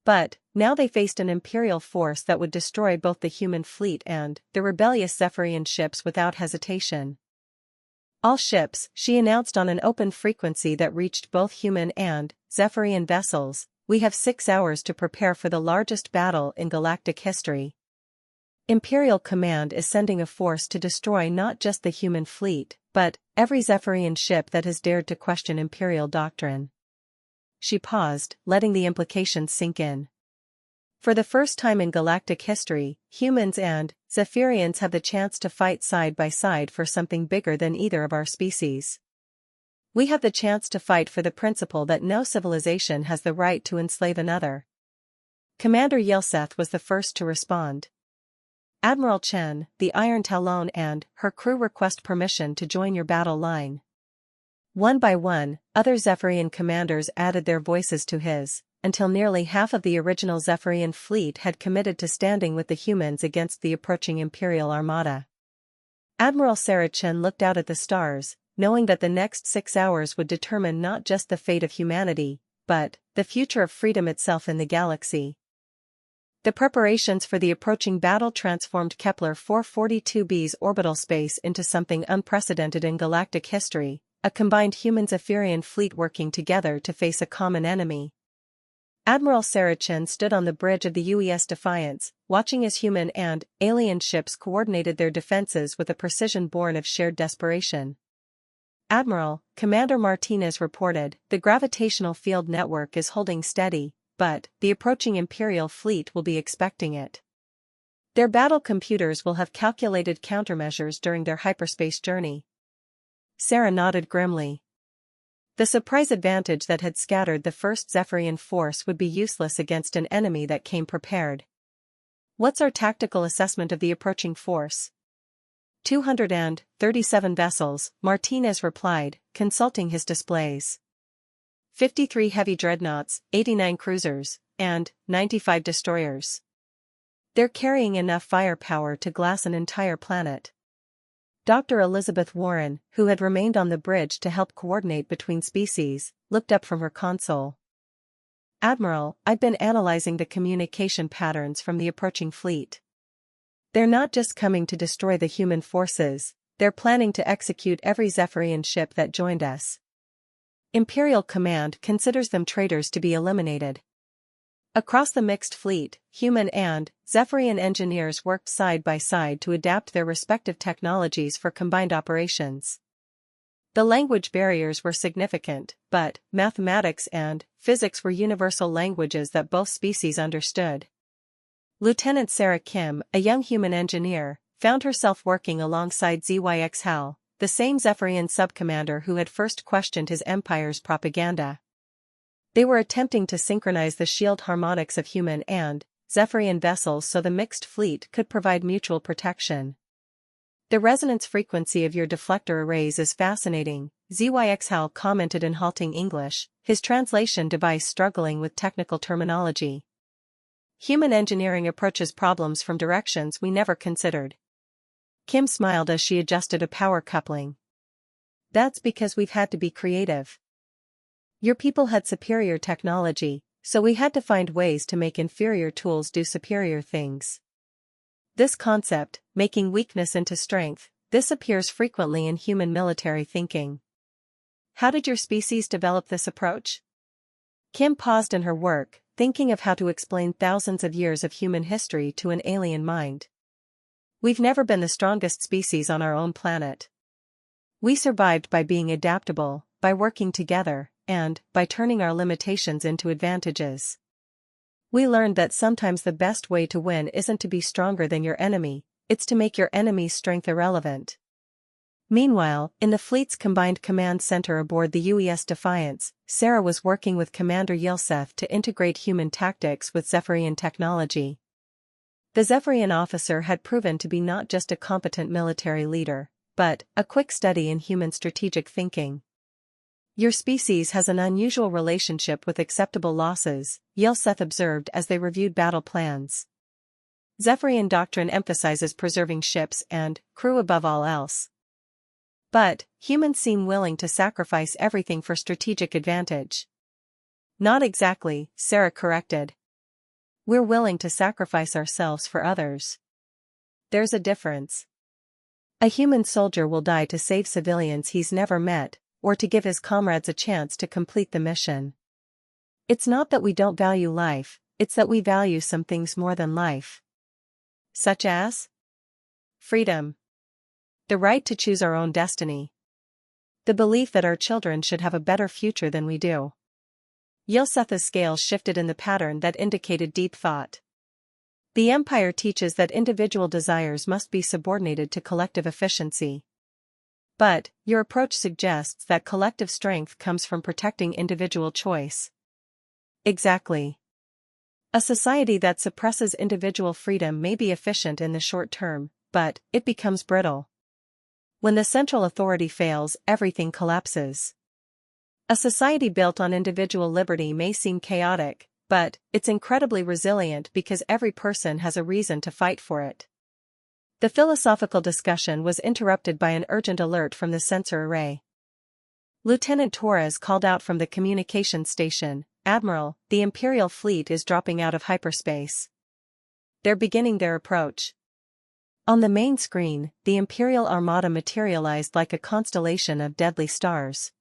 But now they faced an Imperial force that would destroy both the human fleet and the rebellious Zephyrian ships without hesitation. "All ships," she announced on an open frequency that reached both human and Zephyrian vessels, "we have 6 hours to prepare for the largest battle in galactic history. Imperial Command is sending a force to destroy not just the human fleet, but every Zephyrian ship that has dared to question Imperial doctrine." She paused, letting the implications sink in. For the first time in galactic history, humans and Zephyrians have the chance to fight side by side for something bigger than either of our species. "We have the chance to fight for the principle that no civilization has the right to enslave another." Commander Yelseth was the first to respond. "Admiral Chen, the Iron Talon and her crew request permission to join your battle line." One by one, other Zephyrian commanders added their voices to his, until nearly half of the original Zephyrian fleet had committed to standing with the humans against the approaching Imperial Armada. Admiral Sarah Chen looked out at the stars, knowing that the next 6 hours would determine not just the fate of humanity, but the future of freedom itself in the galaxy. The preparations for the approaching battle transformed Kepler 442b's orbital space into something unprecedented in galactic history, a combined human-Zephyrian fleet working together to face a common enemy. Admiral Sarah Chen stood on the bridge of the UES Defiance, watching as human and alien ships coordinated their defenses with a precision born of shared desperation. "Admiral," Commander Martinez reported, "the gravitational field network is holding steady, but the approaching Imperial fleet will be expecting it. Their battle computers will have calculated countermeasures during their hyperspace journey." Sarah nodded grimly. The surprise advantage that had scattered the first Zephyrian force would be useless against an enemy that came prepared. "What's our tactical assessment of the approaching force?" 237 vessels, Martinez replied, consulting his displays. 53 heavy dreadnoughts, 89 cruisers, and 95 destroyers. They're carrying enough firepower to glass an entire planet. Dr. Elizabeth Warren, who had remained on the bridge to help coordinate between species, looked up from her console. "Admiral, I've been analyzing the communication patterns from the approaching fleet. They're not just coming to destroy the human forces, they're planning to execute every Zephyrian ship that joined us. Imperial Command considers them traitors to be eliminated." Across the mixed fleet, human and Zephyrian engineers worked side by side to adapt their respective technologies for combined operations. The language barriers were significant, but mathematics and physics were universal languages that both species understood. Lieutenant Sarah Kim, a young human engineer, found herself working alongside ZYX Hal, the same Zephyrian subcommander who had first questioned his empire's propaganda. They were attempting to synchronize the shield harmonics of human and Zephyrian vessels so the mixed fleet could provide mutual protection. "The resonance frequency of your deflector arrays is fascinating," ZYX Hal commented in halting English, his translation device struggling with technical terminology. "Human engineering approaches problems from directions we never considered." Kim smiled as she adjusted a power coupling. "That's because we've had to be creative. Your people had superior technology, so we had to find ways to make inferior tools do superior things. This concept, making weakness into strength, this appears frequently in human military thinking. How did your species develop this approach?" Kim paused in her work, thinking of how to explain thousands of years of human history to an alien mind. "We've never been the strongest species on our own planet. We survived by being adaptable, by working together, and by turning our limitations into advantages. We learned that sometimes the best way to win isn't to be stronger than your enemy, it's to make your enemy's strength irrelevant." Meanwhile, in the fleet's combined command center aboard the UES Defiance, Sarah was working with Commander Yilseth to integrate human tactics with Zephyrian technology. The Zephyrian officer had proven to be not just a competent military leader, but a quick study in human strategic thinking. "Your species has an unusual relationship with acceptable losses," Yilseth observed as they reviewed battle plans. "Zephyrian doctrine emphasizes preserving ships and crew above all else. But humans seem willing to sacrifice everything for strategic advantage." "Not exactly," Sarah corrected. "We're willing to sacrifice ourselves for others. There's a difference. A human soldier will die to save civilians he's never met, or to give his comrades a chance to complete the mission. It's not that we don't value life, it's that we value some things more than life." "Such as?" "Freedom. The right to choose our own destiny. The belief that our children should have a better future than we do." Yilseth's scales shifted in the pattern that indicated deep thought. "The Empire teaches that individual desires must be subordinated to collective efficiency. But your approach suggests that collective strength comes from protecting individual choice." "Exactly. A society that suppresses individual freedom may be efficient in the short term, but it becomes brittle. When the central authority fails, everything collapses. A society built on individual liberty may seem chaotic, but it's incredibly resilient because every person has a reason to fight for it." The philosophical discussion was interrupted by an urgent alert from the sensor array. Lieutenant Torres called out from the communications station, "Admiral, the Imperial fleet is dropping out of hyperspace. They're beginning their approach." On the main screen, the Imperial Armada materialized like a constellation of deadly stars.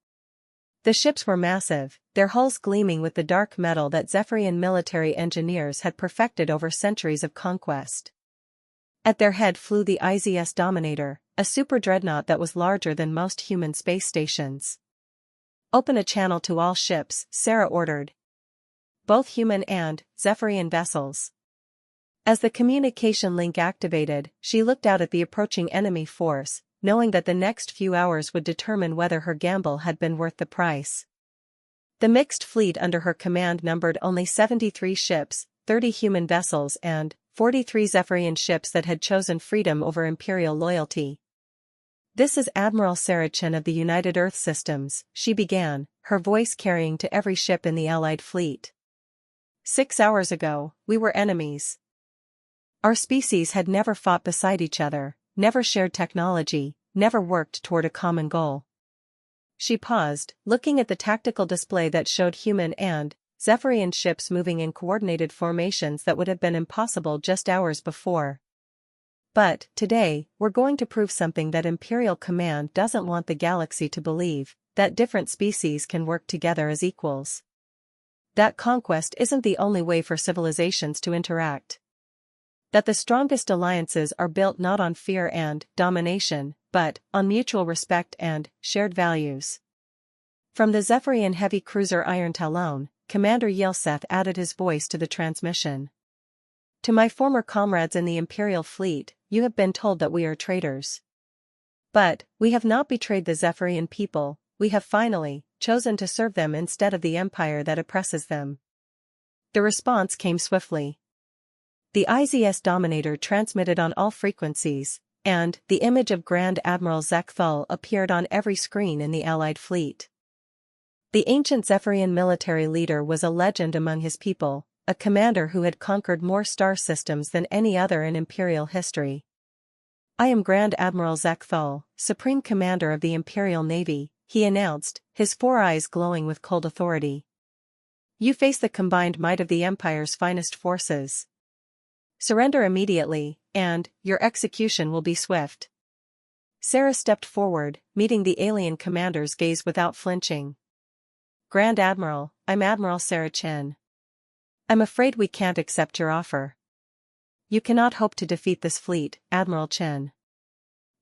The ships were massive, their hulls gleaming with the dark metal that Zephyrian military engineers had perfected over centuries of conquest. At their head flew the IZS Dominator, a super dreadnought that was larger than most human space stations. "Open a channel to all ships," Sarah ordered. "Both human and Zephyrian vessels." As the communication link activated, she looked out at the approaching enemy force, knowing that the next few hours would determine whether her gamble had been worth the price. The mixed fleet under her command numbered only 73 ships, 30 human vessels and 43 Zephyrian ships that had chosen freedom over Imperial loyalty. "This is Admiral Sarachin of the United Earth Systems," she began, her voice carrying to every ship in the Allied fleet. 6 hours ago, we were enemies. Our species had never fought beside each other, never shared technology, never worked toward a common goal." She paused, looking at the tactical display that showed human and Zephyrian ships moving in coordinated formations that would have been impossible just hours before. "But, today, we're going to prove something that Imperial Command doesn't want the galaxy to believe, that different species can work together as equals." that conquest isn't the only way for civilizations to interact. That the strongest alliances are built not on fear and domination, but on mutual respect and shared values. From the Zephyrian heavy cruiser Iron Talon, Commander Yelseth added his voice to the transmission. To my former comrades in the Imperial fleet, you have been told that we are traitors. But we have not betrayed the Zephyrian people, we have finally chosen to serve them instead of the empire that oppresses them. The response came swiftly. The IZS Dominator transmitted on all frequencies, and the image of Grand Admiral Zekthal appeared on every screen in the Allied fleet. The ancient Zephyrian military leader was a legend among his people, a commander who had conquered more star systems than any other in Imperial history. I am Grand Admiral Zekthal, Supreme Commander of the Imperial Navy, he announced, his 4 eyes glowing with cold authority. You face the combined might of the Empire's finest forces. Surrender immediately, and your execution will be swift. Sarah stepped forward, meeting the alien commander's gaze without flinching. Grand Admiral, I'm Admiral Sarah Chen. I'm afraid we can't accept your offer. You cannot hope to defeat this fleet, Admiral Chen.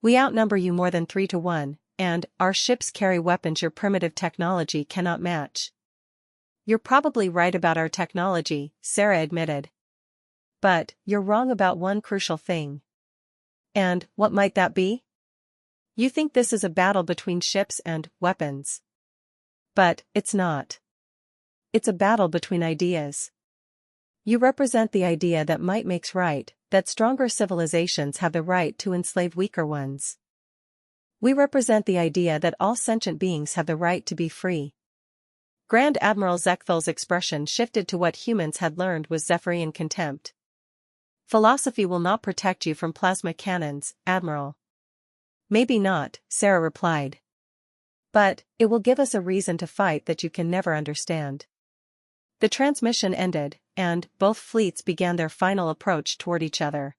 We outnumber you more than 3 to 1, and our ships carry weapons your primitive technology cannot match. You're probably right about our technology, Sarah admitted. But you're wrong about one crucial thing. And what might that be? You think this is a battle between ships and weapons. But it's not. It's a battle between ideas. You represent the idea that might makes right, that stronger civilizations have the right to enslave weaker ones. We represent the idea that all sentient beings have the right to be free. Grand Admiral Zekthal's expression shifted to what humans had learned was Zephyrian contempt. Philosophy will not protect you from plasma cannons, Admiral. Maybe not, Sarah replied. But it will give us a reason to fight that you can never understand. The transmission ended, and both fleets began their final approach toward each other.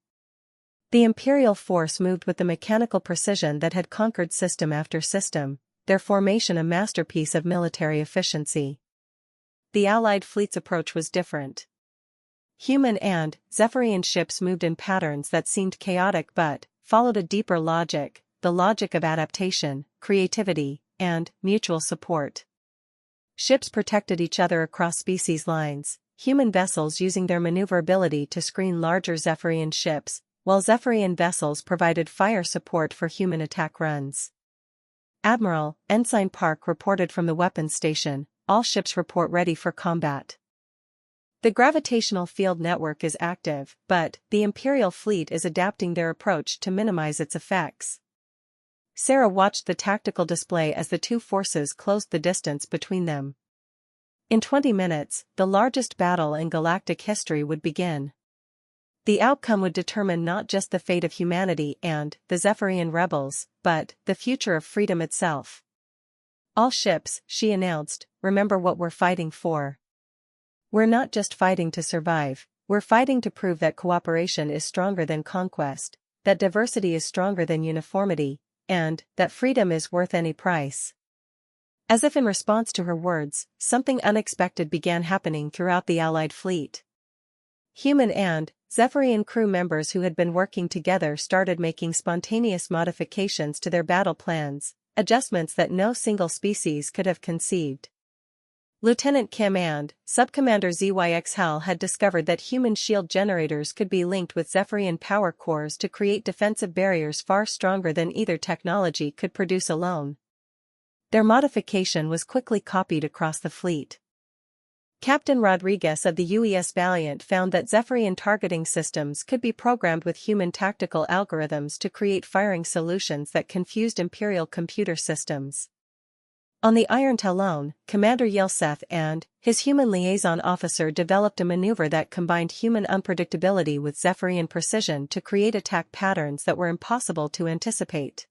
The Imperial force moved with the mechanical precision that had conquered system after system, their formation a masterpiece of military efficiency. The Allied fleet's approach was different. Human and Zephyrian ships moved in patterns that seemed chaotic but followed a deeper logic, the logic of adaptation, creativity, and mutual support. Ships protected each other across species lines, human vessels using their maneuverability to screen larger Zephyrian ships, while Zephyrian vessels provided fire support for human attack runs. Admiral, Ensign Park reported from the weapons station, all ships report ready for combat. The gravitational field network is active, but the Imperial fleet is adapting their approach to minimize its effects. Sarah watched the tactical display as the two forces closed the distance between them. In 20 minutes, the largest battle in galactic history would begin. The outcome would determine not just the fate of humanity and the Zephyrian rebels, but the future of freedom itself. All ships, she announced, remember what we're fighting for. We're not just fighting to survive, we're fighting to prove that cooperation is stronger than conquest, that diversity is stronger than uniformity, and that freedom is worth any price. As if in response to her words, something unexpected began happening throughout the Allied fleet. Human and Zephyrian crew members who had been working together started making spontaneous modifications to their battle plans, adjustments that no single species could have conceived. Lieutenant Kim and Subcommander ZYX Hal had discovered that human shield generators could be linked with Zephyrian power cores to create defensive barriers far stronger than either technology could produce alone. Their modification was quickly copied across the fleet. Captain Rodriguez of the UES Valiant found that Zephyrian targeting systems could be programmed with human tactical algorithms to create firing solutions that confused Imperial computer systems. On the Iron Talon, Commander Yelseth and his human liaison officer developed a maneuver that combined human unpredictability with Zephyrian precision to create attack patterns that were impossible to anticipate.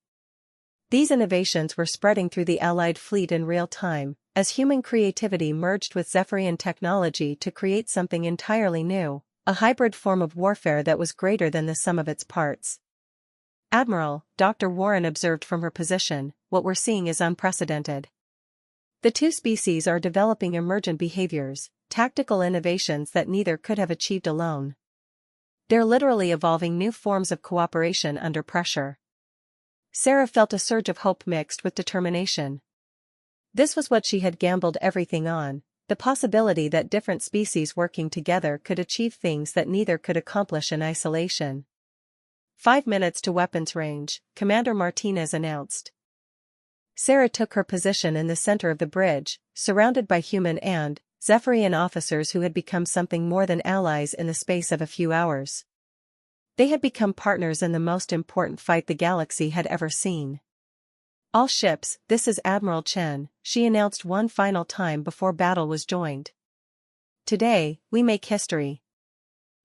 These innovations were spreading through the Allied fleet in real time, as human creativity merged with Zephyrian technology to create something entirely new, a hybrid form of warfare that was greater than the sum of its parts. Admiral, Dr. Warren observed from her position, what we're seeing is unprecedented. The two species are developing emergent behaviors, tactical innovations that neither could have achieved alone. They're literally evolving new forms of cooperation under pressure. Sarah felt a surge of hope mixed with determination. This was what she had gambled everything on, the possibility that different species working together could achieve things that neither could accomplish in isolation. 5 minutes to weapons range, Commander Martinez announced. Sarah took her position in the center of the bridge, surrounded by human and Zephyrian officers who had become something more than allies in the space of a few hours. They had become partners in the most important fight the galaxy had ever seen. All ships, this is Admiral Chen, she announced one final time before battle was joined. Today, we make history.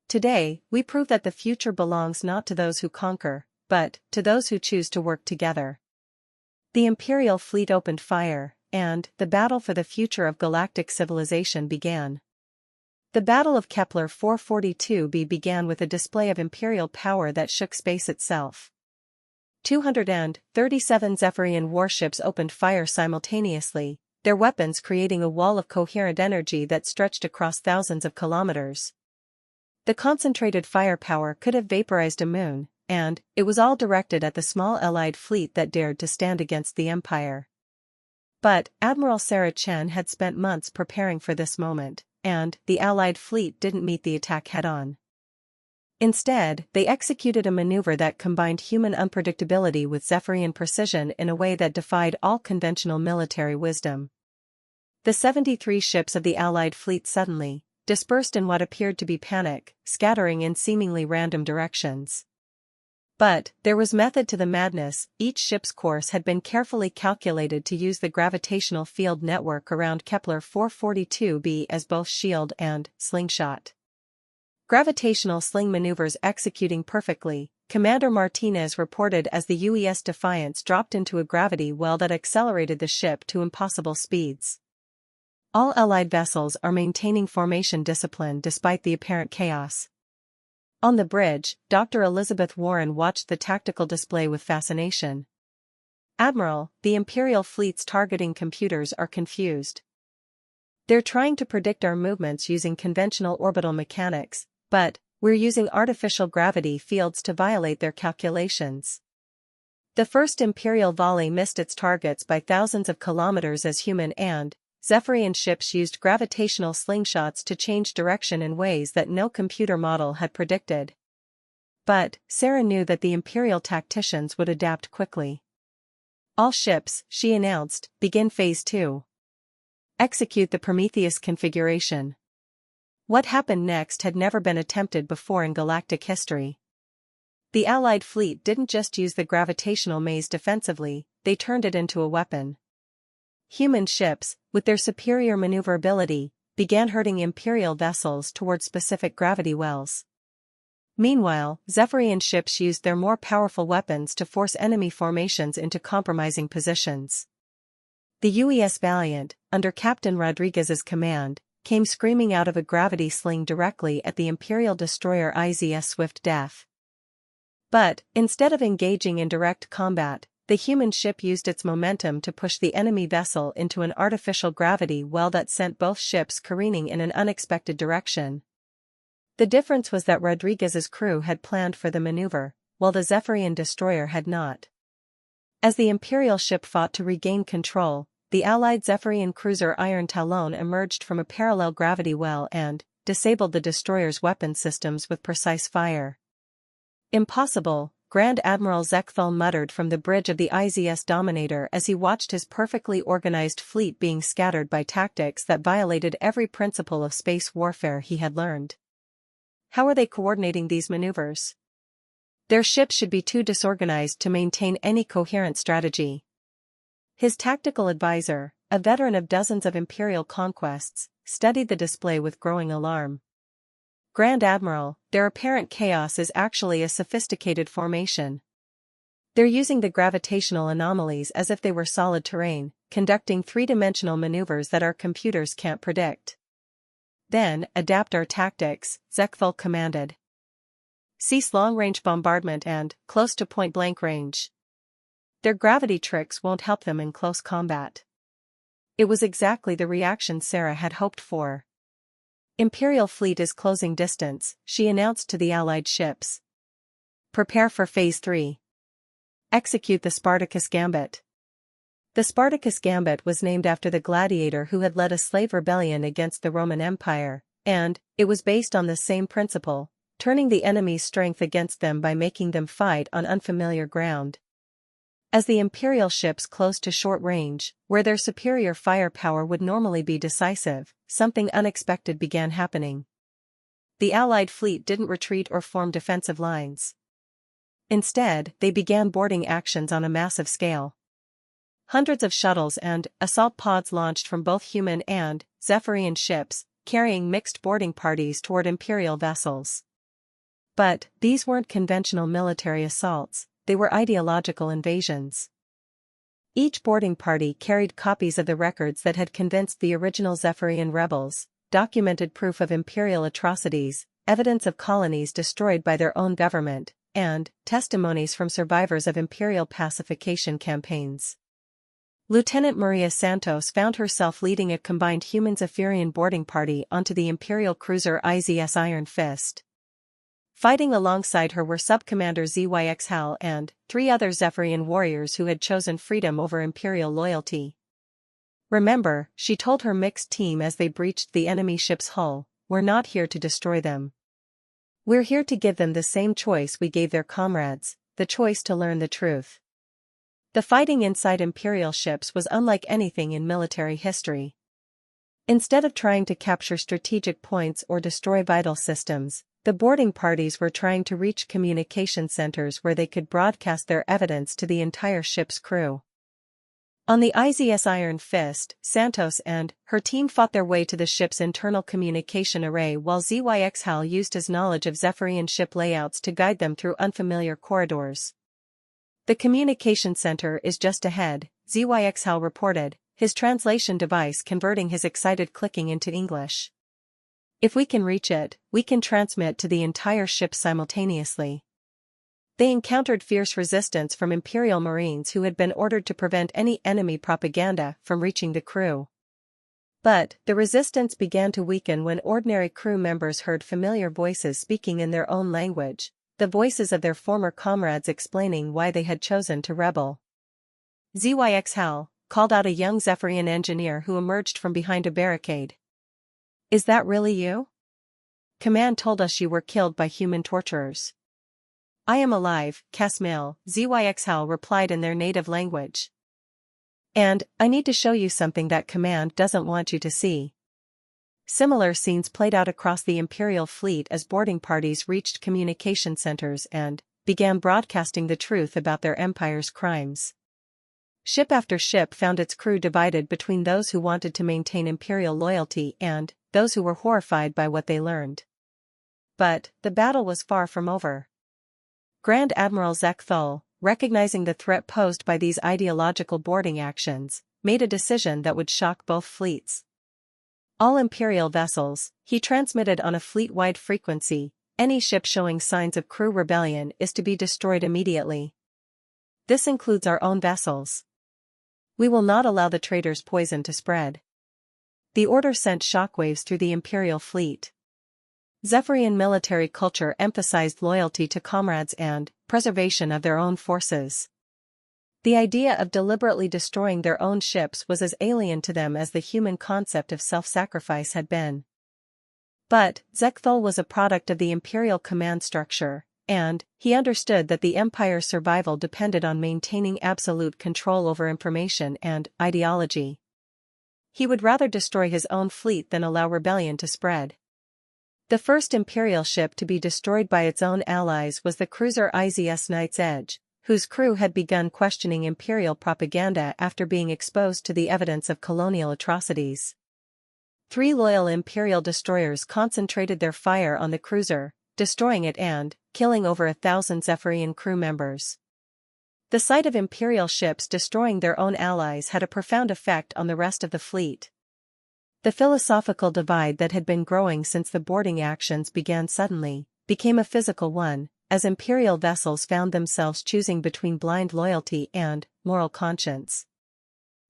Today, we prove that the future belongs not to those who conquer, but to those who choose to work together. The Imperial fleet opened fire, and the battle for the future of galactic civilization began. The Battle of Kepler 442b began with a display of Imperial power that shook space itself. 237 Zephyrian warships opened fire simultaneously, their weapons creating a wall of coherent energy that stretched across thousands of kilometers. The concentrated firepower could have vaporized a moon, and it was all directed at the small Allied fleet that dared to stand against the Empire. But Admiral Sarah Chen had spent months preparing for this moment, and the Allied fleet didn't meet the attack head-on. Instead, they executed a maneuver that combined human unpredictability with Zephyrian precision in a way that defied all conventional military wisdom. The 73 ships of the Allied fleet suddenly dispersed in what appeared to be panic, scattering in seemingly random directions. But there was method to the madness. Each ship's course had been carefully calculated to use the gravitational field network around Kepler 442b as both shield and slingshot. Gravitational sling maneuvers executing perfectly, Commander Martinez reported as the UES Defiance dropped into a gravity well that accelerated the ship to impossible speeds. All Allied vessels are maintaining formation discipline despite the apparent chaos. On the bridge, Dr. Elizabeth Warren watched the tactical display with fascination. Admiral, the Imperial fleet's targeting computers are confused. They're trying to predict our movements using conventional orbital mechanics, but we're using artificial gravity fields to violate their calculations. The first Imperial volley missed its targets by thousands of kilometers as human and Zephyrian ships used gravitational slingshots to change direction in ways that no computer model had predicted. But Sarah knew that the Imperial tacticians would adapt quickly. All ships, she announced, begin Phase 2. Execute the Prometheus configuration. What happened next had never been attempted before in galactic history. The Allied fleet didn't just use the gravitational maze defensively, they turned it into a weapon. Human ships, with their superior maneuverability, began herding Imperial vessels toward specific gravity wells. Meanwhile, Zephyrian ships used their more powerful weapons to force enemy formations into compromising positions. The UES Valiant, under Captain Rodriguez's command, came screaming out of a gravity sling directly at the Imperial destroyer IZS Swift Death. But, instead of engaging in direct combat, the human ship used its momentum to push the enemy vessel into an artificial gravity well that sent both ships careening in an unexpected direction. The difference was that Rodriguez's crew had planned for the maneuver, while the Zephyrian destroyer had not. As the Imperial ship fought to regain control, the Allied Zephyrian cruiser Iron Talon emerged from a parallel gravity well and disabled the destroyer's weapon systems with precise fire. Impossible, Grand Admiral Zekthal muttered from the bridge of the IZS Dominator as he watched his perfectly organized fleet being scattered by tactics that violated every principle of space warfare he had learned. How are they coordinating these maneuvers? Their ships should be too disorganized to maintain any coherent strategy. His tactical advisor, a veteran of dozens of Imperial conquests, studied the display with growing alarm. Grand Admiral, their apparent chaos is actually a sophisticated formation. They're using the gravitational anomalies as if they were solid terrain, conducting three-dimensional maneuvers that our computers can't predict. Then, adapt our tactics, Zekthal commanded. Cease long-range bombardment and close to point-blank range. Their gravity tricks won't help them in close combat. It was exactly the reaction Sarah had hoped for. Imperial fleet is closing distance, she announced to the Allied ships. Prepare for Phase 3. Execute the Spartacus Gambit. The Spartacus Gambit was named after the gladiator who had led a slave rebellion against the Roman Empire, and it was based on the same principle, turning the enemy's strength against them by making them fight on unfamiliar ground. As the Imperial ships closed to short range, where their superior firepower would normally be decisive, something unexpected began happening. The Allied fleet didn't retreat or form defensive lines. Instead, they began boarding actions on a massive scale. Hundreds of shuttles and assault pods launched from both human and Zephyrian ships, carrying mixed boarding parties toward Imperial vessels. But these weren't conventional military assaults, they were ideological invasions. Each boarding party carried copies of the records that had convinced the original Zephyrian rebels, documented proof of imperial atrocities, evidence of colonies destroyed by their own government, and testimonies from survivors of imperial pacification campaigns. Lieutenant Maria Santos found herself leading a combined human-Zephyrian boarding party onto the imperial cruiser IZS Iron Fist. Fighting alongside her were Subcommander ZYX Hal and 3 other Zephyrian warriors who had chosen freedom over imperial loyalty. Remember, she told her mixed team as they breached the enemy ship's hull, we're not here to destroy them. We're here to give them the same choice we gave their comrades, the choice to learn the truth. The fighting inside imperial ships was unlike anything in military history. Instead of trying to capture strategic points or destroy vital systems, the boarding parties were trying to reach communication centers where they could broadcast their evidence to the entire ship's crew. On the IZS Iron Fist, Santos and her team fought their way to the ship's internal communication array while ZYX Hal used his knowledge of Zephyrian ship layouts to guide them through unfamiliar corridors. The communication center is just ahead, ZYX Hal reported, his translation device converting his excited clicking into English. If we can reach it, we can transmit to the entire ship simultaneously. They encountered fierce resistance from Imperial Marines who had been ordered to prevent any enemy propaganda from reaching the crew. But the resistance began to weaken when ordinary crew members heard familiar voices speaking in their own language, the voices of their former comrades explaining why they had chosen to rebel. ZYX Hal called out a young Zephyrian engineer who emerged from behind a barricade. Is that really you? Command told us you were killed by human torturers. I am alive, Casmail, ZYX Hal replied in their native language. And, I need to show you something that Command doesn't want you to see. Similar scenes played out across the Imperial fleet as boarding parties reached communication centers and began broadcasting the truth about their empire's crimes. Ship after ship found its crew divided between those who wanted to maintain Imperial loyalty and those who were horrified by what they learned. But the battle was far from over. Grand Admiral Zek Thul, recognizing the threat posed by these ideological boarding actions, made a decision that would shock both fleets. All Imperial vessels, he transmitted on a fleet-wide frequency, any ship showing signs of crew rebellion is to be destroyed immediately. This includes our own vessels. We will not allow the traitors' poison to spread. The order sent shockwaves through the Imperial fleet. Zephyrian military culture emphasized loyalty to comrades and preservation of their own forces. The idea of deliberately destroying their own ships was as alien to them as the human concept of self-sacrifice had been. But Zek Thul was a product of the Imperial command structure, and he understood that the Empire's survival depended on maintaining absolute control over information and ideology. He would rather destroy his own fleet than allow rebellion to spread. The first Imperial ship to be destroyed by its own allies was the cruiser IZS Knight's Edge, whose crew had begun questioning Imperial propaganda after being exposed to the evidence of colonial atrocities. 3 loyal Imperial destroyers concentrated their fire on the cruiser, destroying it and killing over 1,000 Zephyrian crew members. The sight of Imperial ships destroying their own allies had a profound effect on the rest of the fleet. The philosophical divide that had been growing since the boarding actions began suddenly became a physical one, as Imperial vessels found themselves choosing between blind loyalty and moral conscience.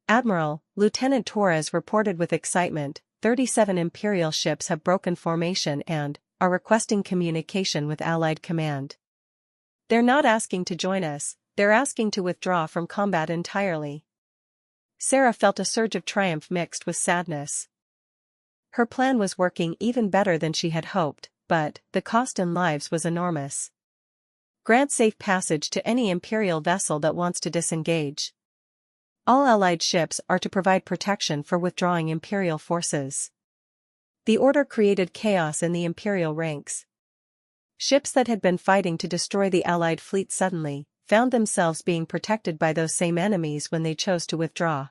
Admiral, Lieutenant Torres reported with excitement, 37 Imperial ships have broken formation and are requesting communication with Allied command. They're not asking to join us, they're asking to withdraw from combat entirely. Sarah felt a surge of triumph mixed with sadness. Her plan was working even better than she had hoped, but the cost in lives was enormous. Grant safe passage to any Imperial vessel that wants to disengage. All Allied ships are to provide protection for withdrawing Imperial forces. The order created chaos in the Imperial ranks. Ships that had been fighting to destroy the Allied fleet suddenly found themselves being protected by those same enemies when they chose to withdraw.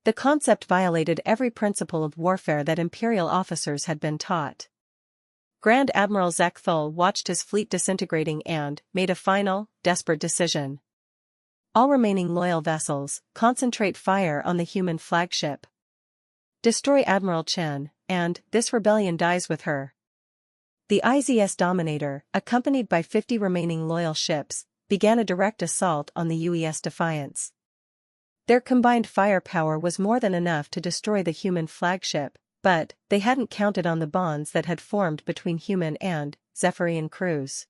The concept violated every principle of warfare that Imperial officers had been taught. Grand Admiral Zechthul watched his fleet disintegrating and made a final, desperate decision. All remaining loyal vessels, concentrate fire on the human flagship. Destroy Admiral Chen, and this rebellion dies with her. The IZS Dominator, accompanied by 50 remaining loyal ships, began a direct assault on the UES Defiance. Their combined firepower was more than enough to destroy the human flagship, but they hadn't counted on the bonds that had formed between human and Zephyrian crews.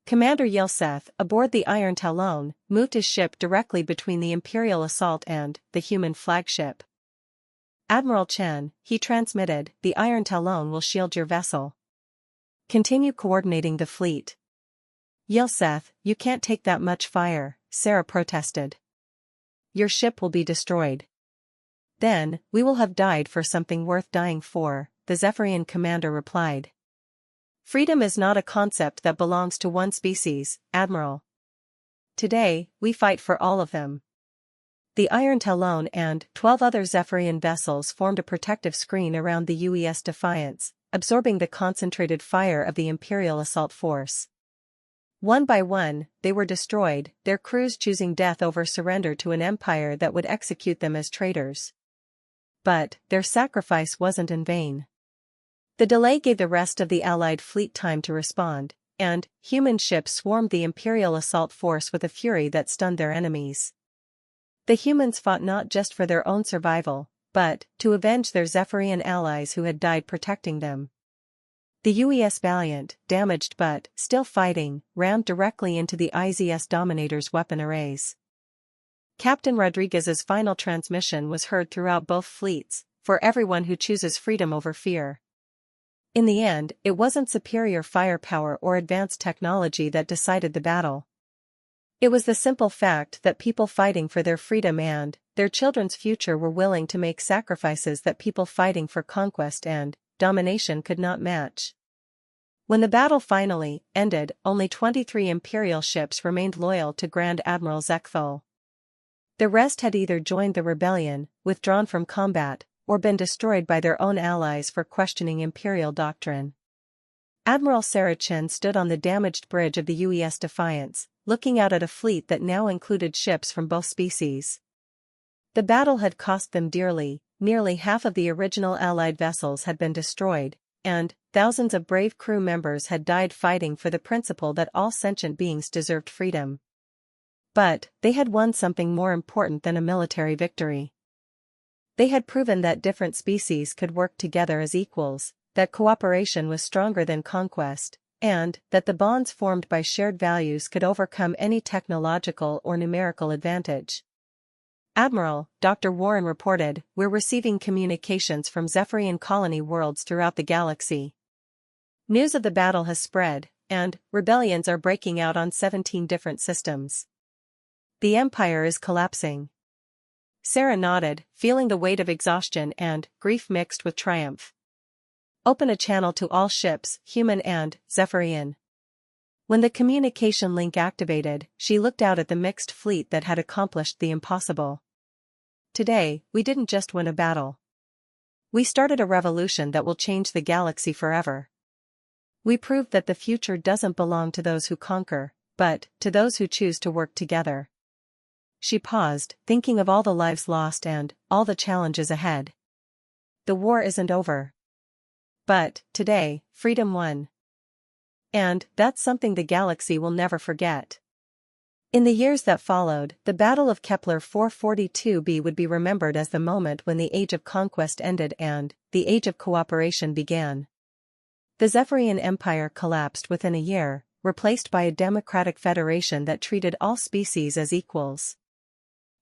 Commander Yelseth, aboard the Iron Talon, moved his ship directly between the Imperial assault and the human flagship. Admiral Chen, he transmitted, the Iron Talon will shield your vessel. Continue coordinating the fleet. Yelseth, you can't take that much fire, Sarah protested. Your ship will be destroyed. Then, we will have died for something worth dying for, the Zephyrian commander replied. Freedom is not a concept that belongs to one species, Admiral. Today, we fight for all of them. The Iron Talon and 12 other Zephyrian vessels formed a protective screen around the UES Defiance, absorbing the concentrated fire of the Imperial assault force. One by one, they were destroyed, their crews choosing death over surrender to an empire that would execute them as traitors. But their sacrifice wasn't in vain. The delay gave the rest of the Allied fleet time to respond, and human ships swarmed the Imperial assault force with a fury that stunned their enemies. The humans fought not just for their own survival, but to avenge their Zephyrian allies who had died protecting them. The UES Valiant, damaged but still fighting, rammed directly into the IZS Dominator's weapon arrays. Captain Rodriguez's final transmission was heard throughout both fleets, for everyone who chooses freedom over fear. In the end, it wasn't superior firepower or advanced technology that decided the battle. It was the simple fact that people fighting for their freedom and their children's future were willing to make sacrifices that people fighting for conquest and domination could not match. When the battle finally ended, only 23 Imperial ships remained loyal to Grand Admiral Zechthul. The rest had either joined the rebellion, withdrawn from combat, or been destroyed by their own allies for questioning Imperial doctrine. Admiral Sarah Chen stood on the damaged bridge of the UES Defiance, looking out at a fleet that now included ships from both species. The battle had cost them dearly, nearly half of the original Allied vessels had been destroyed, and thousands of brave crew members had died fighting for the principle that all sentient beings deserved freedom. But they had won something more important than a military victory. They had proven that different species could work together as equals, that cooperation was stronger than conquest, and that the bonds formed by shared values could overcome any technological or numerical advantage. Admiral, Dr. Warren reported, we're receiving communications from Zephyrian colony worlds throughout the galaxy. News of the battle has spread, and rebellions are breaking out on 17 different systems. The Empire is collapsing. Sarah nodded, feeling the weight of exhaustion and grief mixed with triumph. Open a channel to all ships, human and Zephyrian. When the communication link activated, she looked out at the mixed fleet that had accomplished the impossible. Today, we didn't just win a battle. We started a revolution that will change the galaxy forever. We proved that the future doesn't belong to those who conquer, but to those who choose to work together. She paused, thinking of all the lives lost and all the challenges ahead. The war isn't over. But, today, freedom won. And that's something the galaxy will never forget. In the years that followed, the Battle of Kepler 442b would be remembered as the moment when the Age of Conquest ended and the Age of Cooperation began. The Zephyrian Empire collapsed within a year, replaced by a democratic federation that treated all species as equals.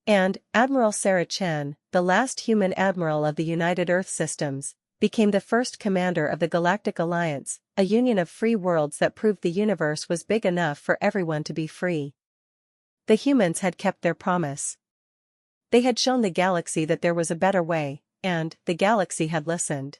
And Admiral Sarah Chen, the last human admiral of the United Earth Systems, became the first commander of the Galactic Alliance, a union of free worlds that proved the universe was big enough for everyone to be free. The humans had kept their promise. They had shown the galaxy that there was a better way, and the galaxy had listened.